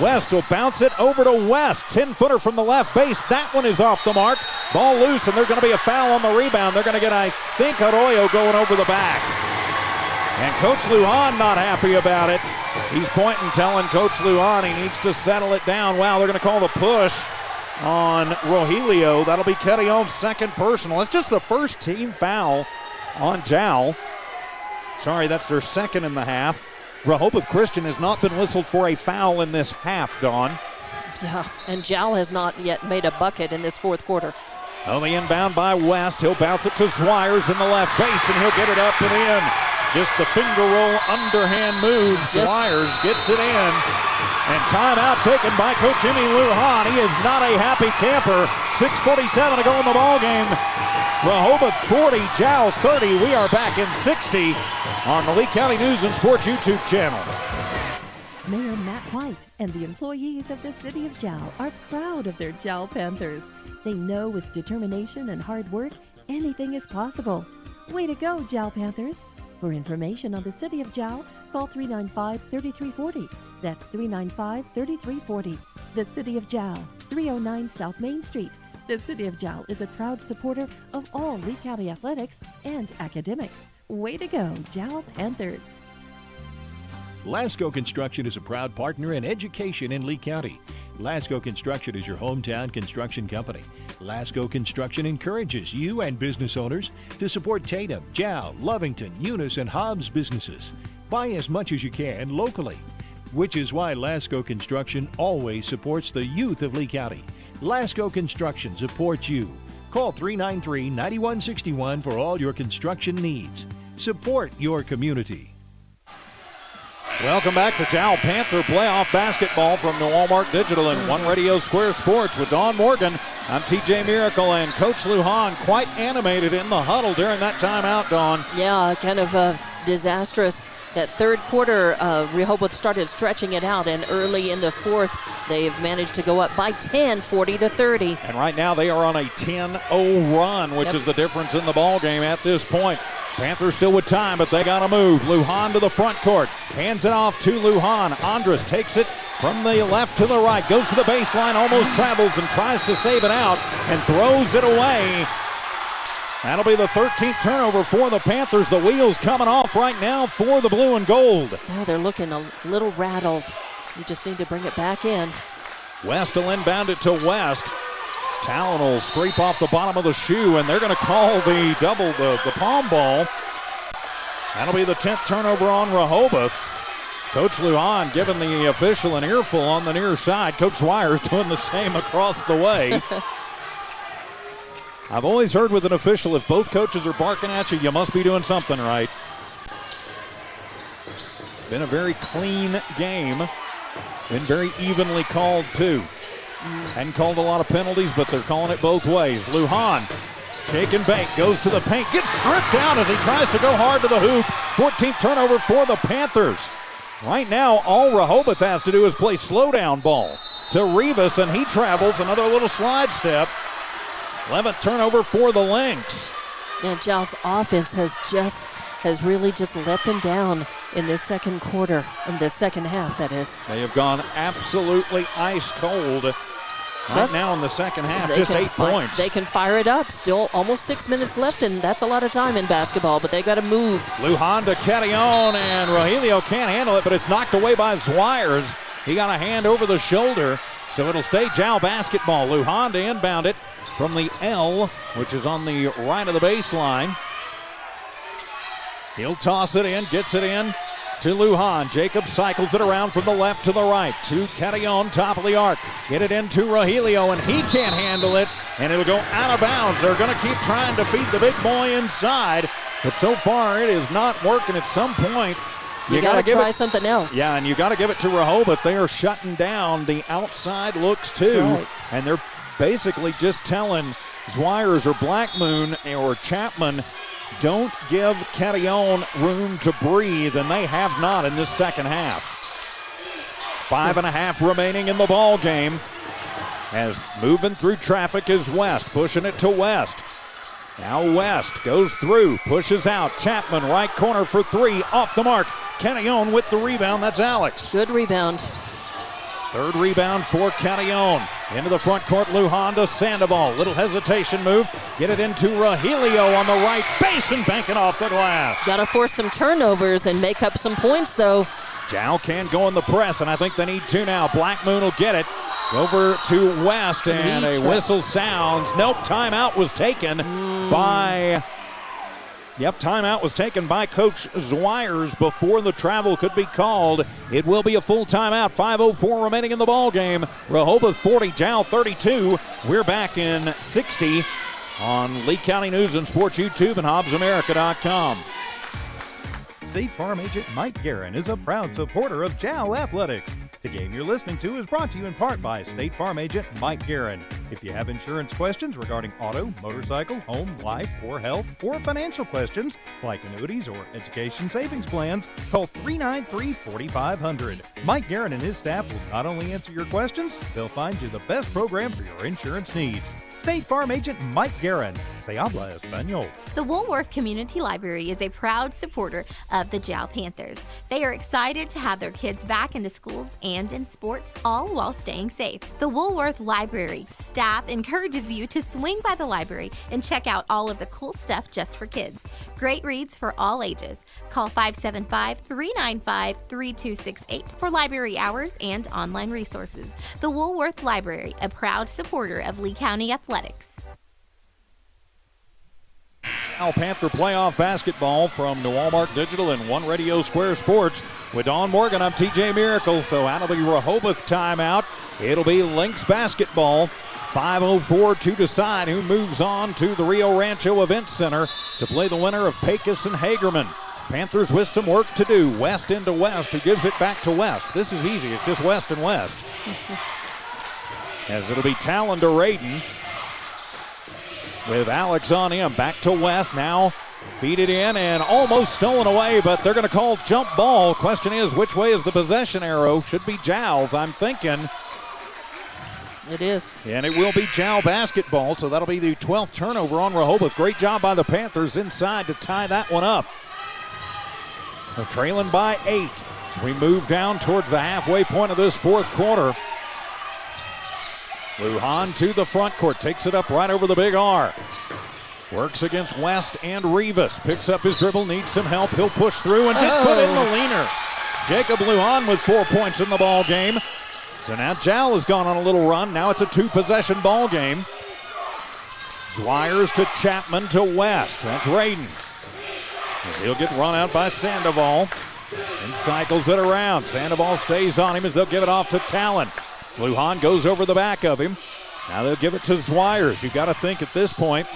West will bounce it over to West. 10-footer from the left base. That one is off the mark. Ball loose, and there's going to be a foul on the rebound. They're going to get, I think, Arroyo going over the back. And Coach Lujan not happy about it. He's pointing, telling Coach Lujan he needs to settle it down. Wow, they're going to call the push on Rogelio. That'll be Ketillon's 2nd personal. It's just the first team foul on Jow. Sorry, that's their second in the half. Rehoboth Christian has not been whistled for a foul in this half, Dawn. Yeah, and Jowl has not yet made a bucket in this fourth quarter. On the inbound by West, he'll bounce it to Swires in the left base, and he'll get it up and in. Just the finger roll underhand move. Swires gets it in. And timeout taken by Coach Emmy Lujan. He is not a happy camper. 6:47 to go in the ball game. Rehoboth 40, Jowl 30. We are back in 60 on the Lee County News and Sports YouTube channel. Mayor Matt White and the employees of the city of Jowl are proud of their Jowl Panthers. They know with determination and hard work, anything is possible. Way to go, Jowl Panthers. For information on the city of Jowl, call 395-3340. That's 395-3340. The city of Jowl, 309 South Main Street. The city of Jowl is a proud supporter of all Lee County athletics and academics. Way to go, Jowl Panthers. Lasco Construction is a proud partner in education in Lee County. Lasco Construction is your hometown construction company. Lasco Construction encourages you and business owners to support Tatum, Jowl, Lovington, Eunice, and Hobbs businesses. Buy as much as you can locally, which is why Lasco Construction always supports the youth of Lee County. Lasco Construction supports you. Call 393-9161 for all your construction needs. Support your community. Welcome back to Jowl Panther playoff basketball from New Walmart Digital and One Radio Square Sports with Dawn Morgan. I'm TJ Miracle and Coach Lujan quite animated in the huddle during that timeout, Dawn. Yeah, kind of disastrous. That third quarter, Rehoboth started stretching it out, and early in the fourth, they've managed to go up by 10, 40-30. And right now they are on a 10-0 run, which is the difference in the ball game at this point. Panthers still with time, but they got to move. Lujan to the front court. Hands it off to Lujan. Andres takes it from the left to the right. Goes to the baseline, almost travels and tries to save it out and throws it away. That'll be the 13th turnover for the Panthers. The wheels coming off right now for the blue and gold. Now they're looking a little rattled. You just need to bring it back in. West will inbound it to West. Talon will scrape off the bottom of the shoe, and they're going to call the double, the palm ball. That'll be the 10th turnover on Rehoboth. Coach Lujan giving the official an earful on the near side. Coach Swires doing the same across the way. I've always heard with an official, if both coaches are barking at you, you must be doing something right. Been a very clean game. Been very evenly called, too. Hadn't called a lot of penalties, but they're calling it both ways. Lujan, shake and bake, goes to the paint, gets stripped down as he tries to go hard to the hoop. 14th turnover for the Panthers. Right now, all Rehoboth has to do is play slowdown ball to Rivas, and he travels another little slide step. 11th turnover for the Lynx. And Jowl's offense has really just let them down in this second quarter, in the second half, that is. They have gone absolutely ice cold right now in the second half, just 8 points. They can fire it up. Still almost 6 minutes left, and that's a lot of time in basketball, but they got to move. Lujan to Catillon, and Rogelio can't handle it, but it's knocked away by Swires. He got a hand over the shoulder, so it'll stay Jowl basketball. Lujan to inbound it from the L, which is on the right of the baseline. He'll toss it in, gets it in to Lujan. Jacob cycles it around from the left to the right to Catillon, top of the arc. Get it into Rogelio, and he can't handle it, and it'll go out of bounds. They're going to keep trying to feed the big boy inside, but so far it is not working. At some point, you got to try something else. Yeah, and you got to give it to Rehoboth. They are shutting down the outside looks too, right. And they're basically just telling Swires or Black Moon or Chapman, don't give Catillon room to breathe, and they have not in this second half. 5.5 remaining in the ball game. As moving through traffic is West, pushing it to West. Now West goes through, pushes out. Chapman, right corner for three, off the mark. Catillon with the rebound, that's Alex. Good rebound. Third rebound for Catillon. Into the front court, Lujan to Sandoval. Little hesitation move. Get it into Rogelio on the right base and bank it off the glass. Got to force some turnovers and make up some points, though. Jowl can go in the press, and I think they need to now. Black Moon will get it. Over to West, and a whistle sounds. Nope, timeout was taken by Yep, timeout was taken by Coach Zwires before the travel could be called. It will be a full timeout. 5:04 remaining in the ball game. Rehoboth 40, Jowl 32. We're back in 60 on Lee County News and Sports YouTube and HobbsAmerica.com. State Farm agent Mike Guerin is a proud supporter of Jowl Athletics. The game you're listening to is brought to you in part by State Farm agent Mike Guerin. If you have insurance questions regarding auto, motorcycle, home, life, or health, or financial questions like annuities or education savings plans, call 393-4500. Mike Guerin and his staff will not only answer your questions, they'll find you the best program for your insurance needs. State Farm agent Mike Guerin. Se habla español. The Woolworth Community Library is a proud supporter of the Jowl Panthers. They are excited to have their kids back into schools and in sports, all while staying safe. The Woolworth Library staff encourages you to swing by the library and check out all of the cool stuff just for kids. Great reads for all ages. Call 575-395-3268 for library hours and online resources. The Woolworth Library, a proud supporter of Lee County Athletics. Now Panther playoff basketball from New Walmart Digital and One Radio Square Sports. With Dawn Morgan, I'm TJ Miracle. So out of the Rehoboth timeout, it'll be Lynx basketball. 5:04 to decide who moves on to the Rio Rancho Event Center to play the winner of Pecos and Hagerman. Panthers with some work to do. West into West, who gives it back to West. This is easy. It's just West and West. As it'll be Talon to Raiden. With Alex on him, back to West, now feed it in and almost stolen away, but they're going to call jump ball. Question is, which way is the possession arrow? Should be Jowls, I'm thinking. It is. And it will be Jowl basketball, so that'll be the 12th turnover on Rehoboth. Great job by the Panthers inside to tie that one up. They're trailing by 8 as we move down towards the halfway point of this fourth quarter. Lujan to the front court, takes it up right over the big R. Works against West and Rivas. Picks up his dribble, needs some help. He'll push through and just put in the leaner. Jacob Lujan with 4 points in the ball game. So now Jowl has gone on a little run. Now it's a 2-possession ball game. Zwires to Chapman to West. That's Raiden. He'll get run out by Sandoval and cycles it around. Sandoval stays on him as they'll give it off to Talon. Lujan goes over the back of him. Now they'll give it to Zwires. You've got to think at this point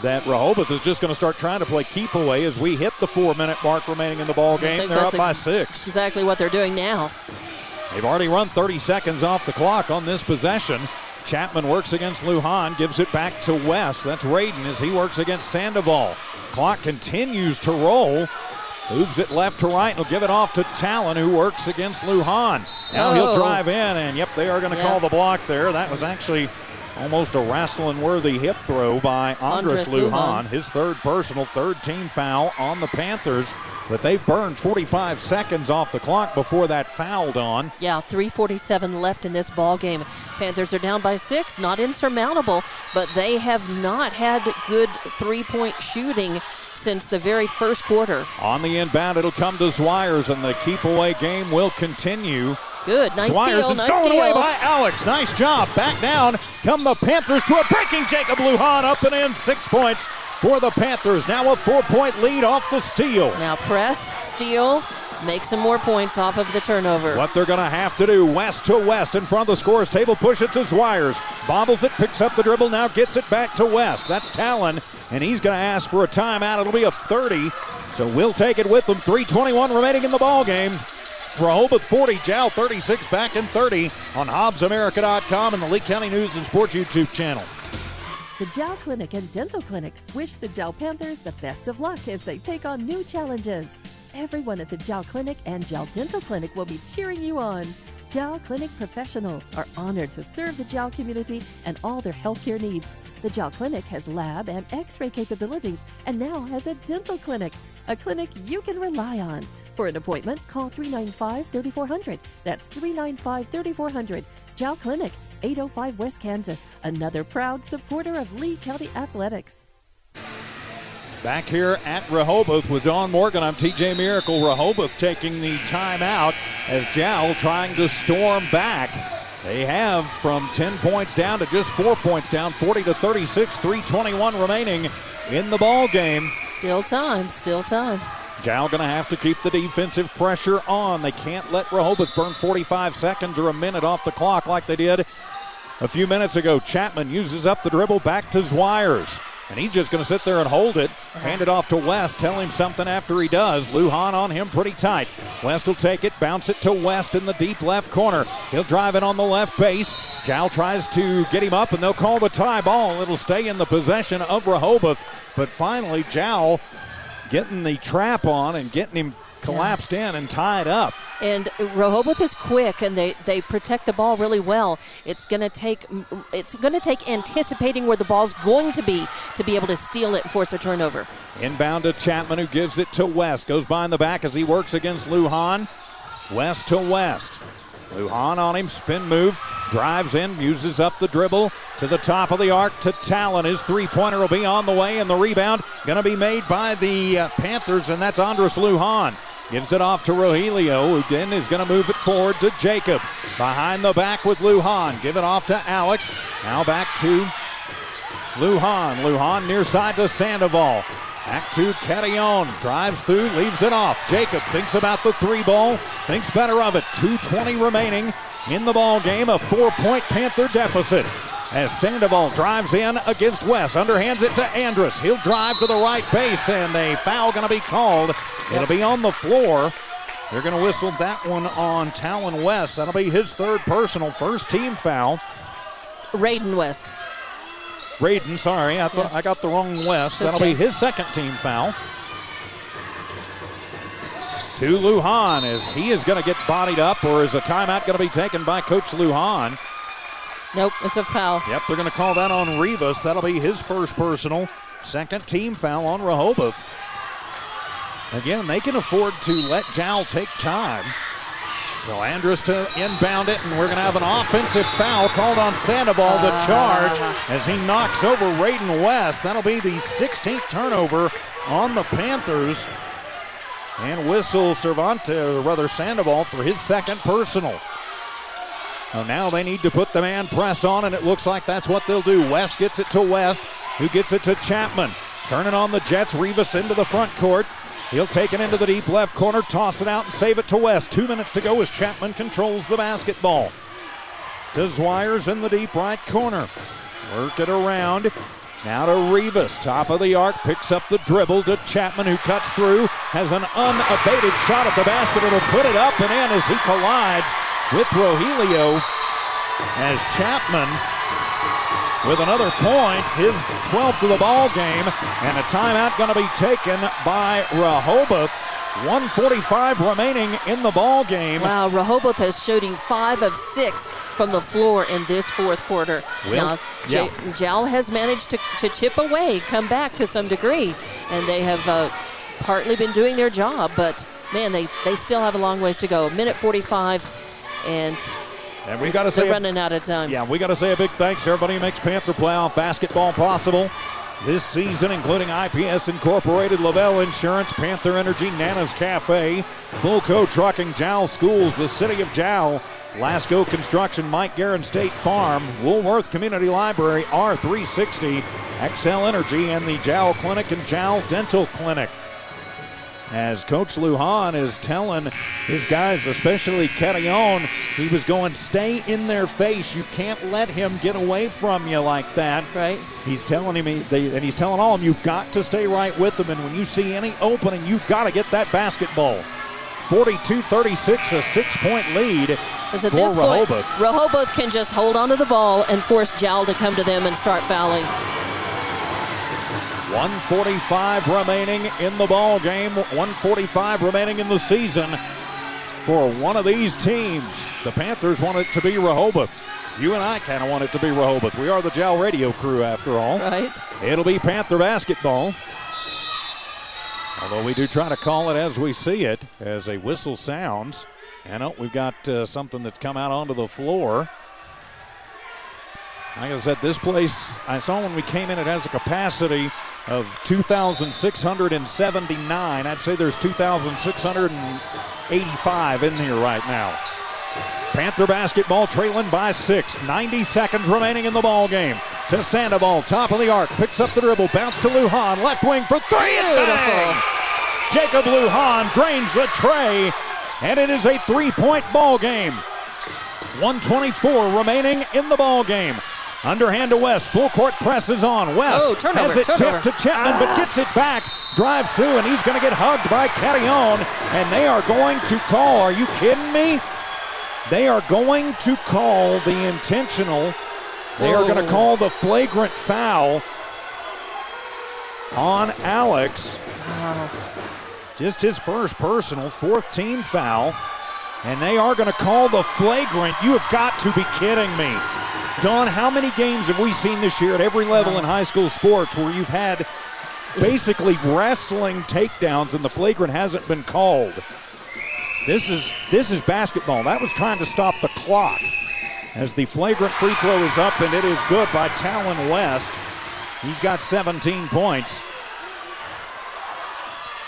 that Rehoboth is just going to start trying to play keep away as we hit the 4-minute mark remaining in the ball game. They're up by 6. Exactly what they're doing now. They've already run 30 seconds off the clock on this possession. Chapman works against Lujan, gives it back to West. That's Raiden as he works against Sandoval. Clock continues to roll. Moves it left to right and will give it off to Talon, who works against Lujan. Now he'll drive in, and yep, they are going to call the block there. That was actually almost a wrestling-worthy hip throw by Andres Lujan. His third personal, third team foul on the Panthers. But they've burned 45 seconds off the clock before that fouled on. Yeah, 3:47 left in this ball game. Panthers are down by 6, not insurmountable, but they have not had good three-point shooting since the very first quarter. On the inbound, it'll come to Zwires, and the keep-away game will continue. Good, nice Zwires steal, and nice stolen steal. away by Alex. Nice job. Back down come the Panthers to a breaking Jacob Lujan up and in. 6 points for the Panthers. Now a 4-point lead off the steal. Now press, steal, make some more points off of the turnover. What they're going to have to do, West to West in front of the scores table, push it to Zwires. Bobbles it, picks up the dribble, now gets it back to West. That's Talon, and he's going to ask for a timeout. It'll be a 30, so we'll take it with them. 3:21 remaining in the ball game. Rehoboth 40, Jowl 36, back in 30 on HobbsAmerica.com and the Lee County News and Sports YouTube channel. The Jowl Clinic and Dental Clinic wish the Jowl Panthers the best of luck as they take on new challenges. Everyone at the Jowl Clinic and Jowl Dental Clinic will be cheering you on. Jowl Clinic professionals are honored to serve the Jowl community and all their healthcare needs. The Jowl Clinic has lab and x-ray capabilities and now has a dental clinic, a clinic you can rely on. For an appointment, call 395-3400. That's 395-3400. Jowl Clinic, 805 West Kansas, another proud supporter of Lee County Athletics. Back here at Rehoboth with Dawn Morgan, I'm TJ Miracle. Rehoboth taking the timeout as Jowl trying to storm back. They have from 10 points down to just 4 points down, 40-36, 3:21 remaining in the ball game. Still time, still time. Jowl going to have to keep the defensive pressure on. They can't let Rehoboth burn 45 seconds or a minute off the clock like they did a few minutes ago. Chapman uses up the dribble back to Zwires. And he's just going to sit there and hold it. Hand it off to West. Tell him something after he does. Lujan on him pretty tight. West will take it, bounce it to West in the deep left corner. He'll drive it on the left base. Jowl tries to get him up, and they'll call the tie ball. It'll stay in the possession of Rehoboth. But finally, Jowl getting the trap on and getting him collapsed in and tied up. And Rehoboth is quick, and they protect the ball really well. It's going to take anticipating where the ball's going to be able to steal it and force a turnover. Inbound to Chapman, who gives it to West. Goes behind the back as he works against Lujan. West to West. Lujan on him, spin move, drives in, uses up the dribble to the top of the arc to Talon. His three-pointer will be on the way, and the rebound going to be made by the Panthers, and that's Andres Lujan. Gives it off to Rogelio, who then is going to move it forward to Jacob. Behind the back with Lujan. Give it off to Alex. Now back to Lujan. Lujan near side to Sandoval. Back to Carillon. Drives through, leaves it off. Jacob thinks about the three ball. Thinks better of it. 2:20 remaining in the ball game. A 4-point Panther deficit. As Sandoval drives in against West. Underhands it to Andrus. He'll drive to the right base, and a foul going to be called. It'll be on the floor. They're going to whistle that one on Talon West. That'll be his third personal, first team foul. Raiden West. Raiden, sorry. I thought I got the wrong West. That'll be his second team foul. To Lujan, as he is going to get bodied up, or is a timeout going to be taken by Coach Lujan? Nope, it's a foul. Yep, they're going to call that on Rivas. That'll be his first personal, second team foul on Rehoboth. Again, they can afford to let Jowl take time. So Andrus to inbound it, and we're going to have an offensive foul called on Sandoval, the charge, as he knocks over Raiden West. That'll be the 16th turnover on the Panthers. And whistle Sandoval for his second personal. Well, now they need to put the man press on, and it looks like that's what they'll do. West gets it to West, who gets it to Chapman. Turning on the Jets, Rivas into the front court. He'll take it into the deep left corner, toss it out, and save it to West. 2 minutes to go as Chapman controls the basketball. To Zwires in the deep right corner. Work it around. Now to Rivas, top of the arc, picks up the dribble to Chapman, who cuts through, has an unabated shot at the basket. It'll put it up and in as he collides with Rogelio, as Chapman with another point, his 12th of the ball game, and a timeout going to be taken by Rehoboth. 1:45 remaining in the ball game. Wow, Rehoboth is shooting 5 of 6 from the floor in this fourth quarter. Jowl has managed to chip away, come back to some degree, and they have partly been doing their job, but man, they still have a long ways to go. 1:45, and we got to say running out of time. Yeah, we got to say a big thanks to everybody who makes Panther playoff basketball possible this season, including IPS Incorporated, Lavelle Insurance, Panther Energy, Nana's Cafe, Fulco Trucking, Jowl Schools, the City of Jowl, Lasco Construction, Mike Guerin State Farm, Woolworth Community Library, R360, XL Energy, and the Jowl Clinic and Jowl Dental Clinic. As Coach Lujan is telling his guys, especially Carillon, he was going, stay in their face. You can't let him get away from you like that. Right. He's telling him, and he's telling all of them, you've got to stay right with them. And when you see any opening, you've got to get that basketball. 42-36, a 6-point lead for Rehoboth. Rehoboth can just hold on to the ball and force Jowl to come to them and start fouling. 1:45 remaining in the ball game, 1:45 remaining in the season for one of these teams. The Panthers want it to be Rehoboth. You and I kind of want it to be Rehoboth. We are the Jowl radio crew after all. Right. It'll be Panther basketball. Although we do try to call it as we see it, as a whistle sounds. And we've got something that's come out onto the floor. Like I said, this place, I saw when we came in, it has a capacity of 2,679. I'd say there's 2,685 in here right now. Panther basketball trailing by 6. 90 seconds remaining in the ball game. To Sandoval, top of the arc, picks up the dribble, bounce to Lujan, left wing for 3. Beautiful. Jacob Lujan drains the tray, and it is a 3-point ball game. 1:24 remaining in the ball game. Underhand to West, full court press is on. West has it tipped to Chapman, but gets it back, drives through, and he's going to get hugged by Carrion, and they are going to call, are you kidding me? They are going to call the intentional. They are going to call the flagrant foul on Alex. Wow. Just his first personal, 4th team foul. And they are going to call the flagrant. You have got to be kidding me. Dawn, how many games have we seen this year at every level in high school sports where you've had basically wrestling takedowns and the flagrant hasn't been called? This is basketball. That was trying to stop the clock. As the flagrant free throw is up, and it is good by Talon West. He's got 17 points.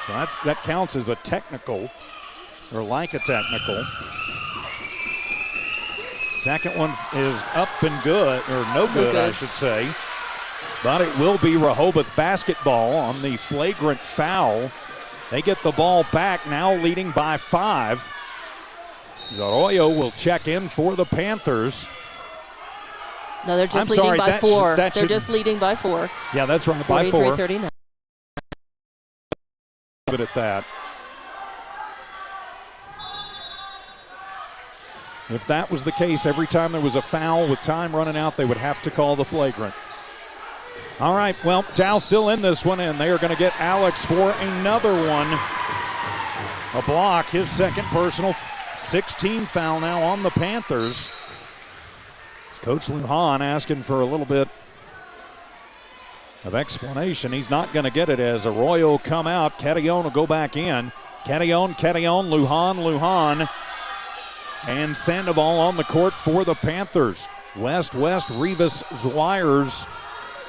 So that counts as a technical, or like a technical. Second one is up and good, or no good, I should say. But it will be Rehoboth basketball on the flagrant foul. They get the ball back, now leading by 5. Arroyo will check in for the Panthers. No, they're just leading by 4. They're just leading by 4. Yeah, that's right, by 4. 43-39. Good at that. If that was the case, every time there was a foul with time running out, they would have to call the flagrant. All right, well, Dow's still in this one, and they are going to get Alex for another one. A block, his second personal, 16 foul now on the Panthers. Coach Lujan asking for a little bit of explanation. He's not going to get it as Arroyo will come out. Carrion will go back in. Carrion, Lujan, and Sandoval on the court for the Panthers. West, Rivas, Zwires,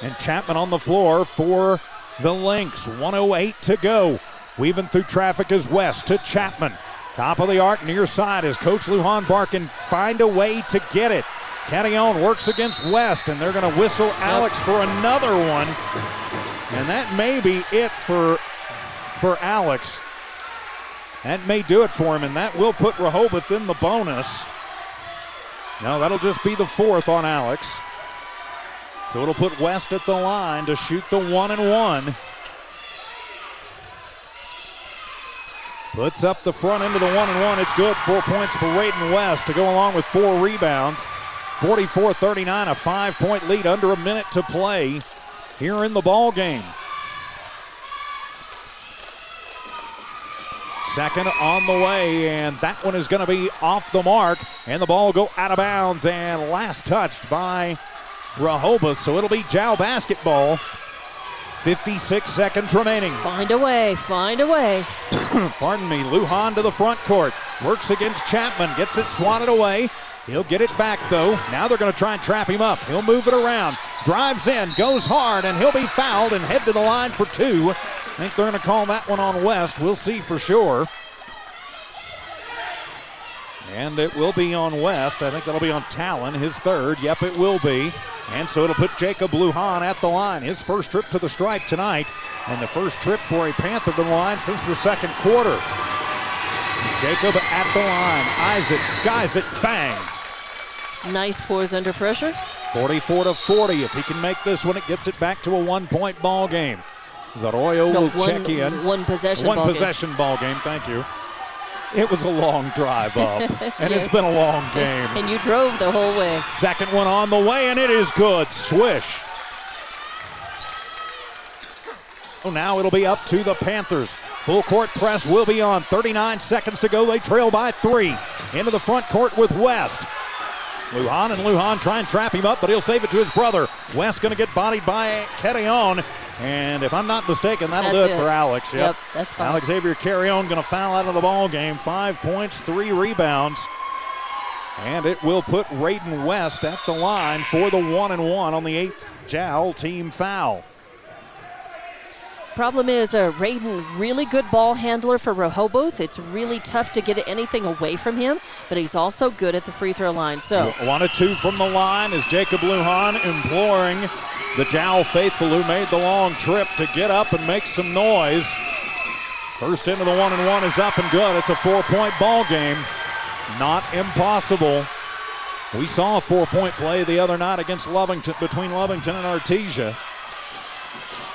and Chapman on the floor for the Lynx. 1:08 to go. Weaving through traffic is West to Chapman. Top of the arc, near side as Coach Lujan Barkin find a way to get it. Carrion works against West, and they're going to whistle Alex for another one. And that may be it for Alex. That may do it for him, and that will put Rehoboth in the bonus. No, that'll just be the 4th on Alex. So it'll put West at the line to shoot the 1-and-1. Puts up the front end of the 1-and-1. It's good. 4 points for Raiden West to go along with 4 rebounds. 44-39, a 5-point lead under a minute to play here in the ball game. Second on the way, and that one is going to be off the mark, and the ball will go out of bounds, and last touched by Rehoboth, so it'll be Jow basketball. 56 seconds remaining. Find a way. Pardon me, Lujan to the front court. Works against Chapman, gets it swatted away. He'll get it back, though. Now they're going to try and trap him up. He'll move it around, drives in, goes hard, and he'll be fouled and head to the line for 2. I think they're going to call that one on West. We'll see for sure. And it will be on West. I think that'll be on Talon, his 3rd. Yep, it will be. And so it'll put Jacob Lujan at the line. His first trip to the stripe tonight, and the first trip for a Panther to the line since the second quarter. Jacob at the line. Isaac skies it. Bang. Nice poise under pressure. 44-40. If he can make this one, it gets it back to a 1-point ball game. Arroyo will check in. One possession ball game. Thank you. It was a long drive up, and It's been a long game. And you drove the whole way. Second one on the way, and it is good. Swish. Oh, now it'll be up to the Panthers. Full court press will be on. 39 seconds to go. They trail by 3. Into the front court with West. Lujan try and trap him up, but he'll save it to his brother. West going to get bodied by Carrion. And if I'm not mistaken, that'll do it for Alex. Yep, that's fine. Alex Xavier Carrion going to foul out of the ball game. 5 points, 3 rebounds. And it will put Raiden West at the line for the 1-and-1 on the 8th Jowl team foul. Problem is, Raiden, really good ball handler for Rehoboth. It's really tough to get anything away from him, but he's also good at the free throw line. So 1 of 2 from the line is Jacob Lujan imploring the Jowl faithful who made the long trip to get up and make some noise. First into the 1-and-1 is up and good. It's a 4-point ball game. Not impossible. We saw a 4-point play the other night against Lovington, between Lovington and Artesia.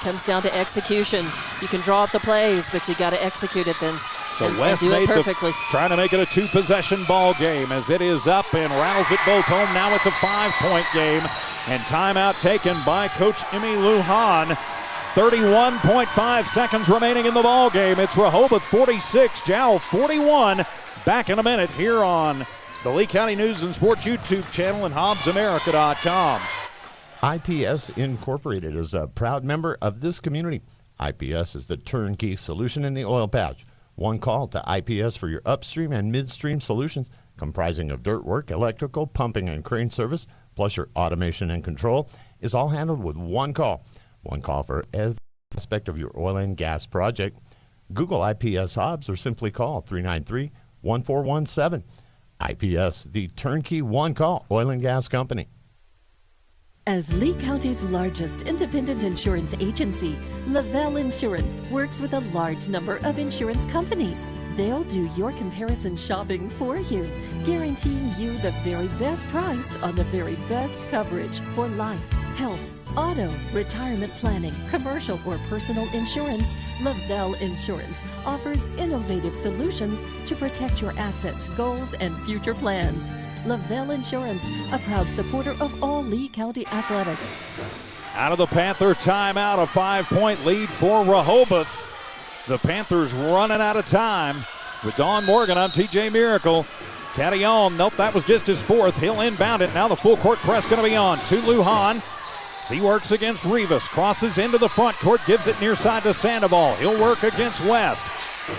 Comes down to execution. You can draw up the plays, but you got to execute it then. So and West do made it perfectly. trying to make it a 2-possession ball game as it is up and rattles it both home. Now it's a 5-point game, and timeout taken by Coach Emmy Lujan. 31.5 seconds remaining in the ball game. It's Rehoboth 46, Jowl 41. Back in a minute here on the Lee County News and Sports YouTube channel and HobbsAmerica.com. IPS Incorporated is a proud member of this community. IPS is the turnkey solution in the oil patch. One call to IPS for your upstream and midstream solutions, comprising of dirt work, electrical, pumping, and crane service, plus your automation and control, is all handled with one call. One call for every aspect of your oil and gas project. Google IPS Hobbs or simply call 393-1417. IPS, the turnkey one-call oil and gas company. As Lee County's largest independent insurance agency, Lavelle Insurance works with a large number of insurance companies. They'll do your comparison shopping for you, guaranteeing you the very best price on the very best coverage for life, health, auto, retirement planning, commercial or personal insurance. Lavelle Insurance offers innovative solutions to protect your assets, goals, and future plans. Lavelle Insurance, a proud supporter of all Lee County athletics. Out of the Panther timeout, a 5-point lead for Rehoboth. The Panthers running out of time. With Don Morgan, I'm TJ Miracle. Cadillon, nope, that was just his 4th. He'll inbound it. Now the full court press going to be on to Lujan. He works against Rivas, crosses into the front court, gives it near side to Sandoval. He'll work against West.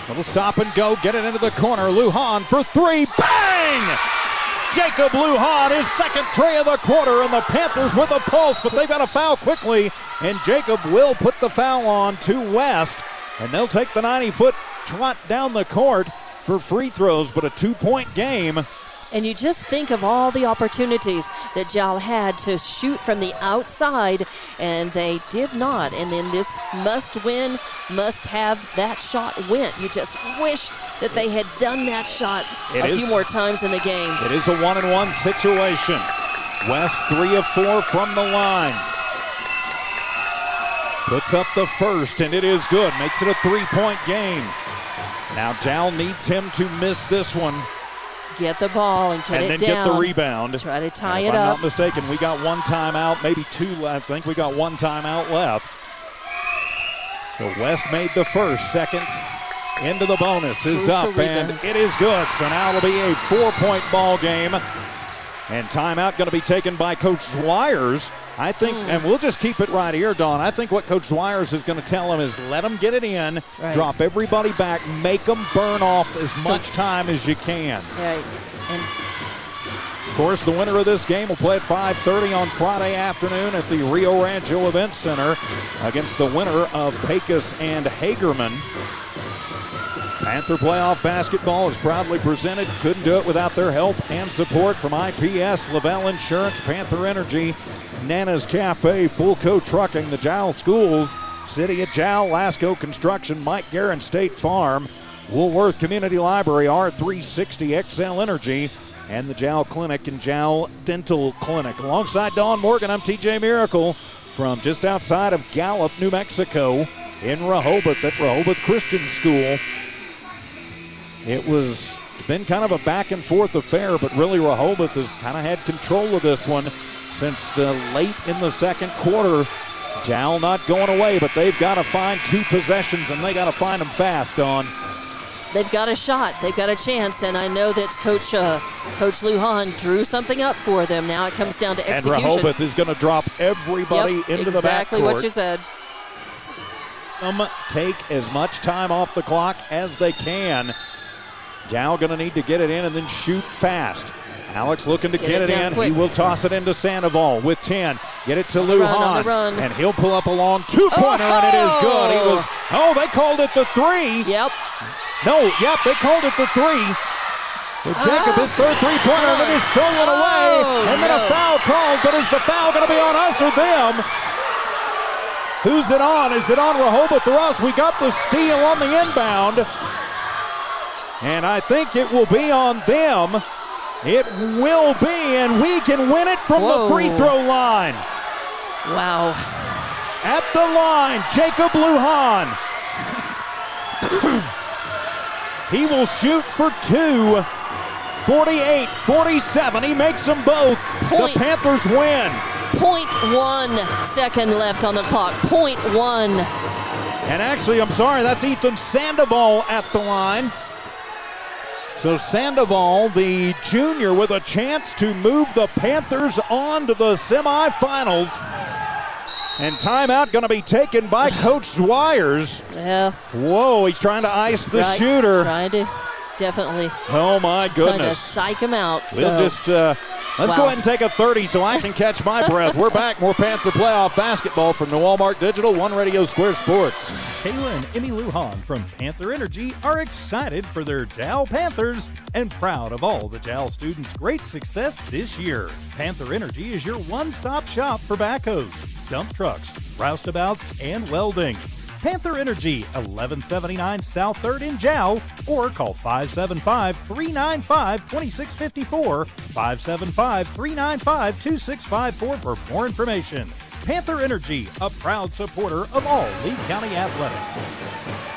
Little stop and go, get it into the corner. Lujan for 3, bang! Jacob Lujan, his 2nd tray of the quarter, and the Panthers with a pulse, but they've got to foul quickly, and Jacob will put the foul on to West, and they'll take the 90-foot trot down the court for free throws, but a 2-point game. And you just think of all the opportunities that Jowl had to shoot from the outside, and they did not. And then this must-win, must-have, that shot went. You just wish that they had done that shot a few more times in the game. It is a 1-and-1 situation. West 3 of 4 from the line. Puts up the first, and it is good. Makes it a 3-point game. Now Jowl needs him to miss this one. Get the ball and get it down. And then get the rebound. Try to tie and it if up. I'm not mistaken, we got 1 timeout, maybe 2. I think we got 1 timeout left. So West made the first, second into the bonus is Crucial up, rebound. and it is good. So now it'll be a 4-point ball game. And timeout going to be taken by Coach Swires. I think, and we'll just keep it right here, Dawn. I think what Coach Swires is going to tell him is let them get it in, drop everybody back, make them burn off as much time as you can. Right. And of course, the winner of this game will play at 5:30 on Friday afternoon at the Rio Rancho Event Center against the winner of Pecos and Hagerman. Panther playoff basketball is proudly presented. Couldn't do it without their help and support from IPS, Lavelle Insurance, Panther Energy, Nana's Cafe, Fulco Trucking, the Jowl Schools, City of Jowl, Lasco Construction, Mike Guerin State Farm, Woolworth Community Library, R360 XL Energy, and the Jowl Clinic and Jowl Dental Clinic. Alongside Dawn Morgan, I'm TJ Miracle from just outside of Gallup, New Mexico, in Rehoboth at Rehoboth Christian School. It's been kind of a back and forth affair, but really Rehoboth has kind of had control of this one since late in the second quarter. Jowl not going away, but they've got to find 2 possessions, and they got to find them fast, Dawn. they've got a shot. They've got a chance, and I know that Coach Lujan drew something up for them. Now it comes down to execution. And Rehoboth is going to drop everybody into the backcourt. Exactly what you said. Take as much time off the clock as they can. Jowl going to need to get it in and then shoot fast. Alex looking to get it down in. quick. He will toss it into Sandoval with 10. Get it to On the Lujan. run. And he'll pull up a long two-pointer, and it is good. He was, they called it the three. Yep. They called it the three. Well, Jacob, his third three-pointer, and it is stolen away. And then a foul called, but is the foul going to be on us or them? Who's it on? Is it on Rehoboth or us? We got the steal on the inbound. And I think it will be on them. It will be, and we can win it from the free throw line. Wow. At the line, Jacob Lujan. He will shoot for two. 48-47. He makes them both. The Panthers win. 0.1 second left on the clock. 0.1. And actually, I'm sorry, that's Ethan Sandoval at the line. So Sandoval, the junior, with a chance to move the Panthers on to the semifinals. And timeout going to be taken by Coach Swires. Yeah. Whoa, he's trying to ice the shooter. Trying to, definitely. Oh, my goodness. Trying to psych him out. We'll just, let's go ahead and take a 30 so I can catch my breath. We're back. More Panther playoff basketball from New Walmart Digital, One Radio Square Sports. Kayla and Emmy Lujan from Panther Energy are excited for their JAL Panthers and proud of all the JAL students' great success this year. Panther Energy is your one-stop shop for backhoes, dump trucks, roustabouts, and welding. Panther Energy, 1179 South 3rd in Jow, or call 575-395-2654, 575-395-2654 for more information. Panther Energy, a proud supporter of all Lee County athletics.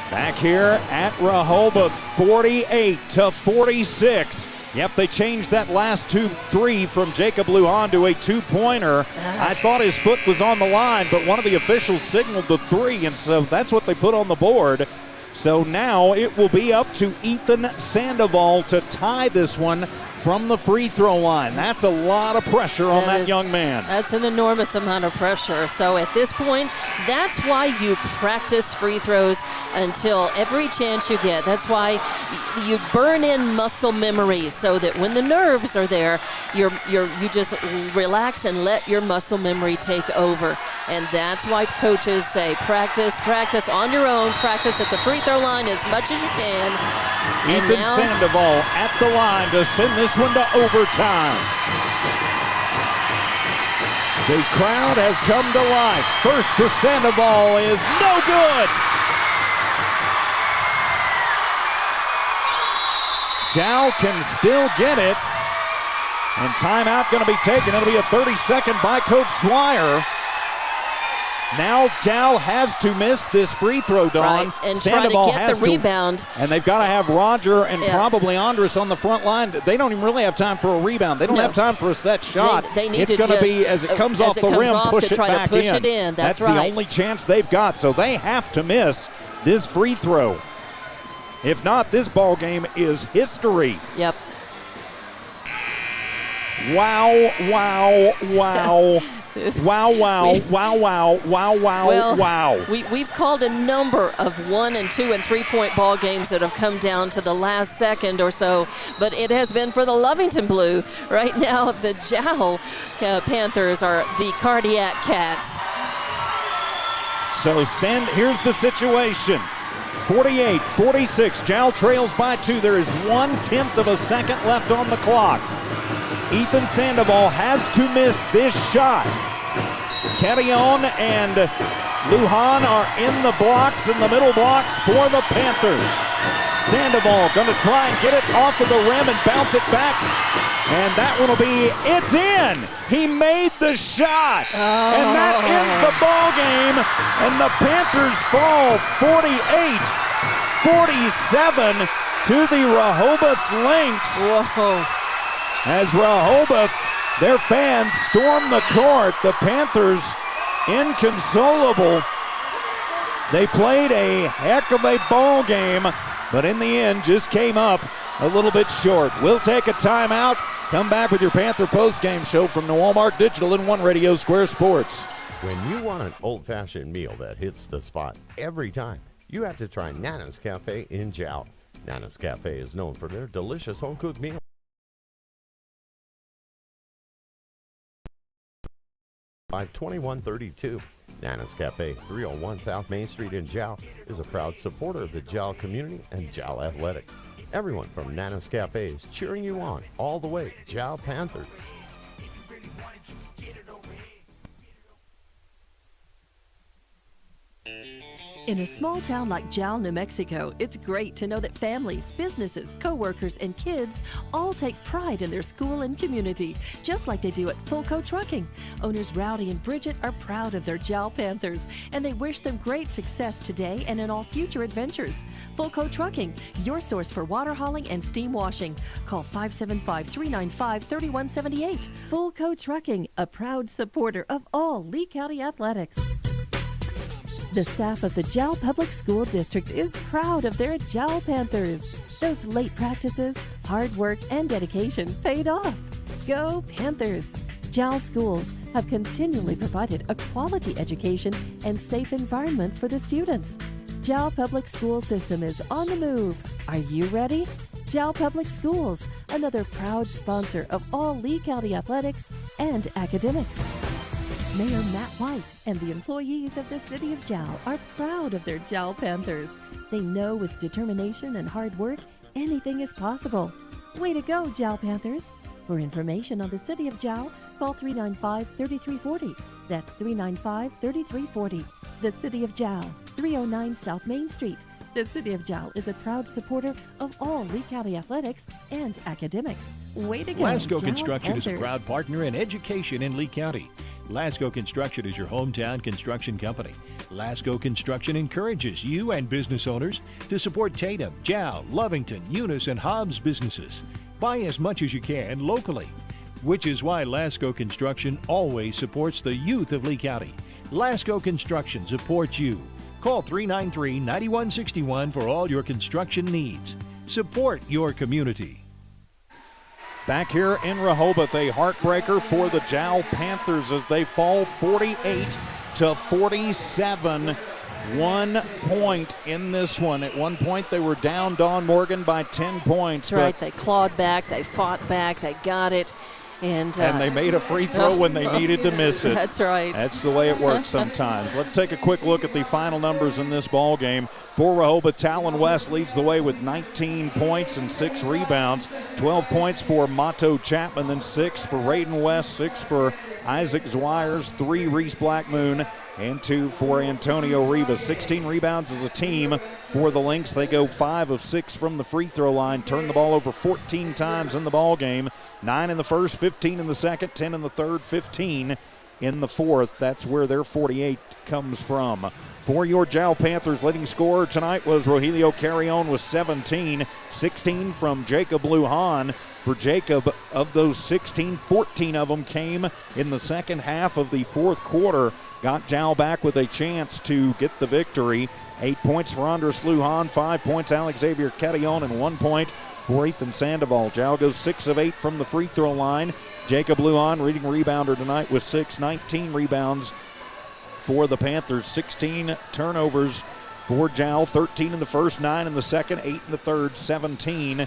Back here at Rehoboth, 48-46. Yep, they changed that last 2-3 from Jacob Lujan to a two-pointer. I thought his foot was on the line, but one of the officials signaled the three, and so that's what they put on the board. So now it will be up to Ethan Sandoval to tie this one from the free throw line. That's a lot of pressure on that young man. That's an enormous amount of pressure. So at this point, that's why you practice free throws until every chance you get. That's why you burn in muscle memory so that when the nerves are there, you just relax and let your muscle memory take over. And that's why coaches say practice on your own, practice at the free throw line as much as you can. Ethan Sandoval at the line to send this one to overtime. The crowd has come to life. First for Sandoval is no good. Jow can still get it. And timeout going to be taken. It'll be a 30-second by Coach Swire. Now Jow has to miss this free throw, Dawn. Right, and Sandoval trying to get the rebound. And they've got to have Roger and probably Andres on the front line. They don't even really have time for a rebound. They don't have time for a set shot. They need it's to going to just, be, as it comes off the rim, push it back in. That's the only chance they've got. So they have to miss this free throw. If not, this ball game is history. Yep. Wow, wow, wow. Wow. We've called a number of 1 and 2 and 3-point ball games that have come down to the last second or so, but it has been for the Lovington Blue. Right now, the Jowl Panthers are the Cardiac Cats. So here's the situation. 48-46, Jowl trails by 2. There is 1/10 of a second left on the clock. Ethan Sandoval has to miss this shot. Carrion and Lujan are in the blocks, in the middle blocks for the Panthers. Sandoval going to try and get it off of the rim and bounce it back. And that one will be, it's in! He made the shot! And that ends the ball game. And the Panthers fall 48-47 to the Rehoboth Lynx. Whoa. As Rehoboth, their fans storm the court. The Panthers, inconsolable. They played a heck of a ball game, but in the end just came up a little bit short. We'll take a timeout. Come back with your Panther postgame show from the Walmart Digital and One Radio Square Sports. When you want an old-fashioned meal that hits the spot every time, you have to try Nana's Cafe in Jowl. Nana's Cafe is known for their delicious home-cooked meals. 2132. Nana's Cafe, 301 South Main Street in Jowl, is a proud supporter of the Jowl community and Jowl athletics. Everyone from Nana's Cafe is cheering you on all the way. Jowl Panthers. In a small town like Jowl, New Mexico, it's great to know that families, businesses, co-workers, and kids all take pride in their school and community, just like they do at Fulco Trucking. Owners Rowdy and Bridget are proud of their Jowl Panthers, and they wish them great success today and in all future adventures. Fulco Trucking, your source for water hauling and steam washing. Call 575-395-3178. Fulco Trucking, a proud supporter of all Lee County athletics. The staff of the Jowl Public School District is proud of their Jowl Panthers. Those late practices, hard work, and dedication paid off. Go Panthers! Jowl schools have continually provided a quality education and safe environment for the students. Jowl Public School System is on the move. Are you ready? Jowl Public Schools, another proud sponsor of all Lee County athletics and academics. Mayor Matt White and the employees of the City of Jowl are proud of their Jowl Panthers. They know with determination and hard work, anything is possible. Way to go, Jowl Panthers! For information on the City of Jowl, call 395-3340. That's 395-3340. The City of Jowl, 309 South Main Street. The City of Jowl is a proud supporter of all Lee County athletics and academics. Way to go, Lasco Jowl Construction Panthers. is a proud partner in education in Lee County. Lasco Construction is your hometown construction company. Lasco Construction encourages you and business owners to support Tatum, Jowl, Lovington, Eunice, and Hobbs businesses. Buy as much as you can locally, which is why Lasco Construction always supports the youth of Lee County. Lasco Construction supports you. Call 393-9161 for all your construction needs. Support your community. Back here in Rehoboth, a heartbreaker for the Jowl Panthers as they fall 48-47. 1 point in this one. At one point, they were down Dawn Morgan by 10 points. That's right. They clawed back. They fought back. They got it. And they made a free throw when they needed to miss it. That's right. That's the way it works sometimes. Let's take a quick look at the final numbers in this ball game. For Rehoboth, Talon West leads the way with 19 points and 6 rebounds. 12 points for Mato Chapman, then 6 for Raiden West, 6 for Isaac Zwires, 3 Reese Blackmoon, and 2 for Antonio Rivas. 16 rebounds as a team for the Lynx. They go 5 of 6 from the free throw line, turn the ball over 14 times in the ball game. 9 in the first, 15 in the second, 10 in the third, 15 in the fourth. That's where their 48 comes from. For your Jowl Panthers, leading scorer tonight was Rogelio Carrion with 17, 16 from Jacob Lujan. For Jacob, of those 16, 14 of them came in the second half of the fourth quarter. Got Jowl back with a chance to get the victory. 8 points for Andres Lujan, 5 points Alex Xavier Carrion, and 1 point for Ethan Sandoval. Jowl goes 6 of 8 from the free throw line. Jacob Lujan, leading rebounder tonight with 6, 19 rebounds for the Panthers. 16 turnovers for Jowl, 13 in the first, 9 in the second, 8 in the third, 17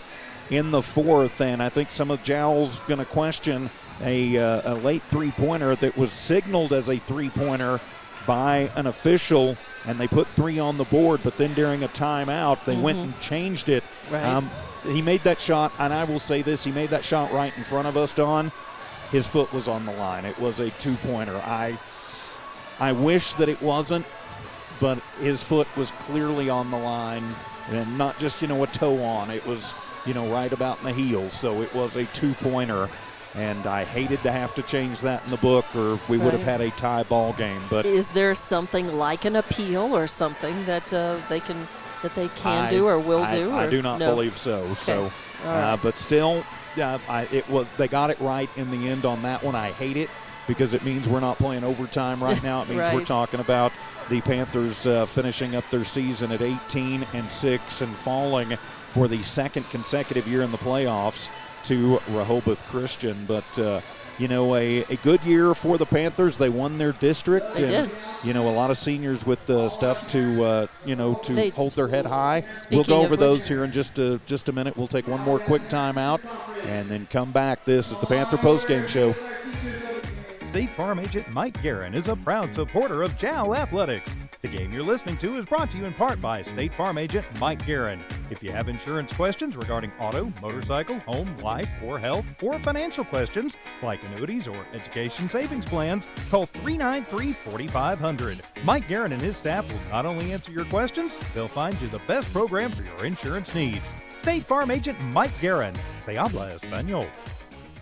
in the fourth. And I think some of Jowl's going to question a late three-pointer that was signaled as a three-pointer by an official, and they put 3 on the board, but then during a timeout, they went and changed it. Right. He made that shot, and I will say this, he made that shot right in front of us, Don. His foot was on the line. It was a two-pointer. I wish that it wasn't, but his foot was clearly on the line, and not just, a toe on. It was, right about in the heel, so it was a two-pointer. And I hated to have to change that in the book, or we would have had a tie ball game. But is there something like an appeal or something that they can do or will do? I do not believe so. Okay. So, right. But still, they got it right in the end on that one. I hate it because it means we're not playing overtime right now. It means right. We're talking about the Panthers finishing up their season at 18-6 and falling for the second consecutive year in the playoffs to Rehoboth Christian. But, a good year for the Panthers. They won their district. They did. A lot of seniors with stuff to hold their head high. We'll go over those here in just a minute. We'll take one more quick timeout and then come back. This is the Panther postgame show. State Farm agent Mike Guerin is a proud supporter of JAL Athletics. The game you're listening to is brought to you in part by State Farm agent Mike Guerin. If you have insurance questions regarding auto, motorcycle, home, life, or health, or financial questions like annuities or education savings plans, call 393-4500. Mike Guerin and his staff will not only answer your questions, they'll find you the best program for your insurance needs. State Farm agent Mike Guerin. Se habla español.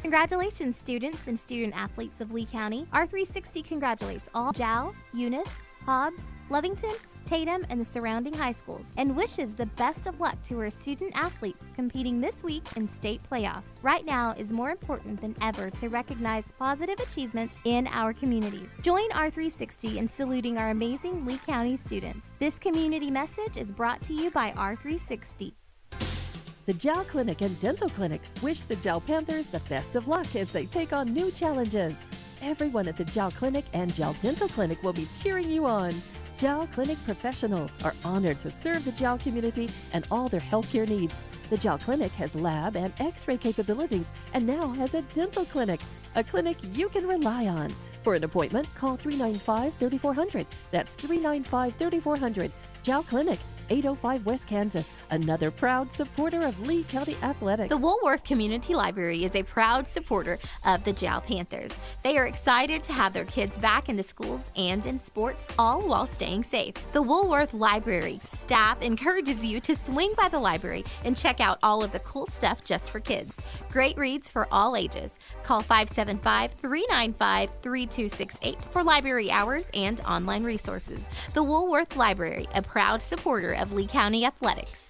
Congratulations, students and student athletes of Lee County. R360 congratulates all JAL, Eunice, Hobbs, Lovington, Tatum, and the surrounding high schools, and wishes the best of luck to our student athletes competing this week in state playoffs. Right now is more important than ever to recognize positive achievements in our communities. Join R360 in saluting our amazing Lee County students. This community message is brought to you by R360. The JAL Clinic and Dental Clinic wish the JAL Panthers the best of luck as they take on new challenges. Everyone at the JAL Clinic and JAL Dental Clinic will be cheering you on. JAL Clinic professionals are honored to serve the JAL community and all their healthcare needs. The JAL Clinic has lab and x-ray capabilities and now has a dental clinic, a clinic you can rely on. For an appointment, call 395-3400. That's 395-3400. JAL Clinic, 805 West Kansas, another proud supporter of Lee County Athletics. The Woolworth Community Library is a proud supporter of the JAL Panthers. They are excited to have their kids back into schools and in sports, all while staying safe. The Woolworth Library staff encourages you to swing by the library and check out all of the cool stuff just for kids. Great reads for all ages. Call 575-395-3268 for library hours and online resources. The Woolworth Library, a proud supporter of Lee County Athletics.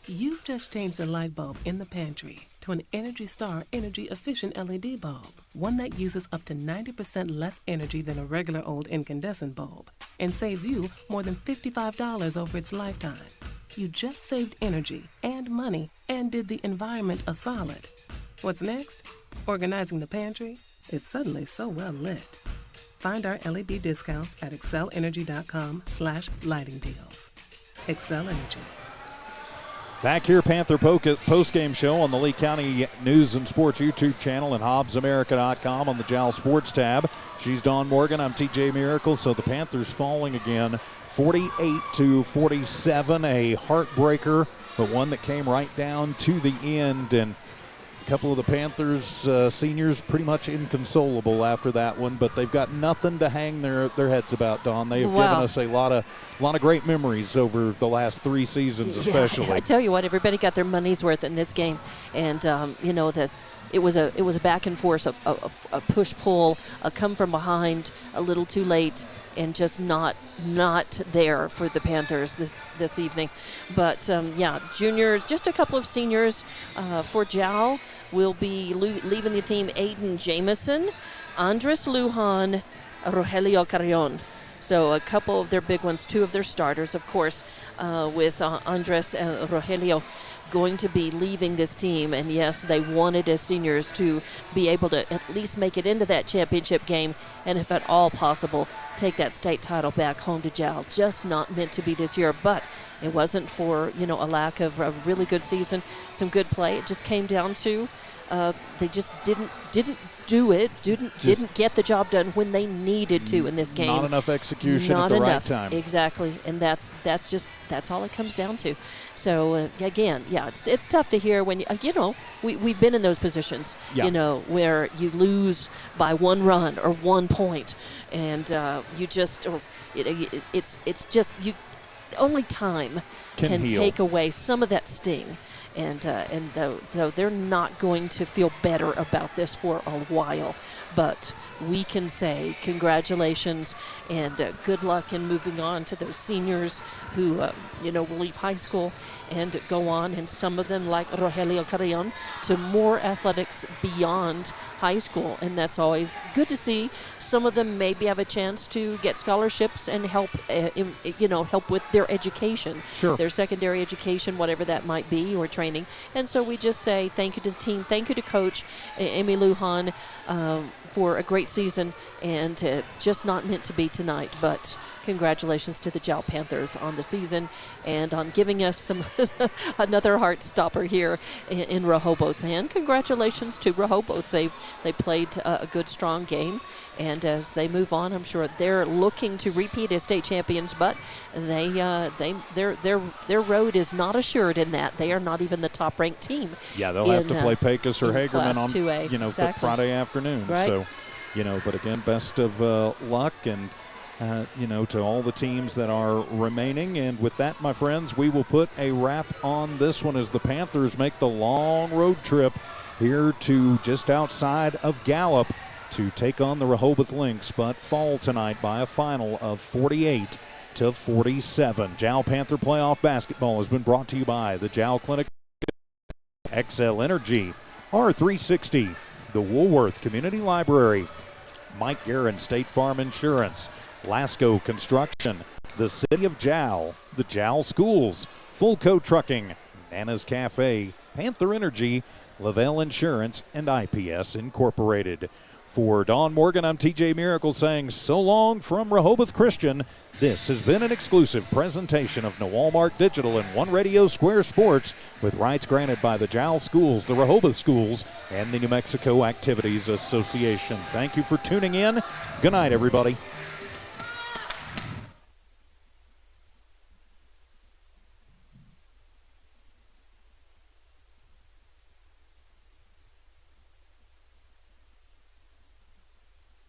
You've just changed the light bulb in the pantry to an Energy Star energy-efficient LED bulb, one that uses up to 90% less energy than a regular old incandescent bulb and saves you more than $55 over its lifetime. You just saved energy and money and did the environment a solid. What's next? Organizing the pantry? It's suddenly so well lit. Find our LED discounts at excellenergy.com/lighting deals. Excel Energy. Back here, Panther post-game show on the Lee County News and Sports YouTube channel and HobbsAmerica.com on the JAL Sports tab. She's Dawn Morgan. I'm TJ Miracle. So the Panthers falling again, 48-47, a heartbreaker, but one that came right down to the end. And a couple of the Panthers seniors pretty much inconsolable after that one, but they've got nothing to hang their heads about, Dawn. They've given us a lot of great memories over the last 3 seasons, especially. I tell you what, everybody got their money's worth in this game, and that it was a back and forth, a push pull, a come from behind, a little too late, and just not there for the Panthers this evening. But juniors, just a couple of seniors for JAL will be leaving the team. Aiden Jamison, Andres Lujan, Rogelio Carrion. So a couple of their big ones, 2 of their starters, of course, with Andres and Rogelio going to be leaving this team. And yes, they wanted as seniors to be able to at least make it into that championship game, and if at all possible, take that state title back home to JAL. Just not meant to be this year, but it wasn't for a lack of a really good season, some good play. It just came down to they just didn't do it, didn't get the job done when they needed to in this game. Not enough execution at the right time. Exactly, and that's all it comes down to. So again, it's tough to hear when we've been in those positions, where you lose by 1 run or 1 point, and only time can take away some of that sting. And so they're not going to feel better about this for a while. But we can say congratulations and good luck in moving on to those seniors who, will leave high school and go on, and some of them, like Rogelio Carrion, to more athletics beyond high school. And that's always good to see. Some of them maybe have a chance to get scholarships and help with their education, their secondary education, whatever that might be, or training. And so we just say thank you to the team, thank you to Coach Amy Lujan for a great season, and just not meant to be tonight. But congratulations to the JAL Panthers on the season and on giving us another heart stopper here in Rehoboth. And congratulations to Rehoboth. They played a good, strong game, And as they move on, I'm sure they're looking to repeat as state champions, but their road is not assured in that. They are not even the top-ranked team. Yeah, they'll have to play Pecos or Hagerman on 2A. Exactly. Friday afternoon. Right. So, but again, best of luck and to all the teams that are remaining. And with that, my friends, we will put a wrap on this one as the Panthers make the long road trip here to just outside of Gallup to take on the Rehoboth Lynx, but fall tonight by a final of 48-47. Jowl Panther playoff basketball has been brought to you by the Jowl Clinic, XL Energy, R360, the Woolworth Community Library, Mike Guerin State Farm Insurance, Lasco Construction, the City of Jowl, the Jowl Schools, Fullco Trucking, Nana's Cafe, Panther Energy, Lavelle Insurance, and IPS Incorporated. For Dawn Morgan, I'm TJ Miracle saying so long from Rehoboth Christian. This has been an exclusive presentation of Walmart Digital and One Radio Square Sports with rights granted by the Jowl Schools, the Rehoboth Schools, and the New Mexico Activities Association. Thank you for tuning in. Good night, everybody.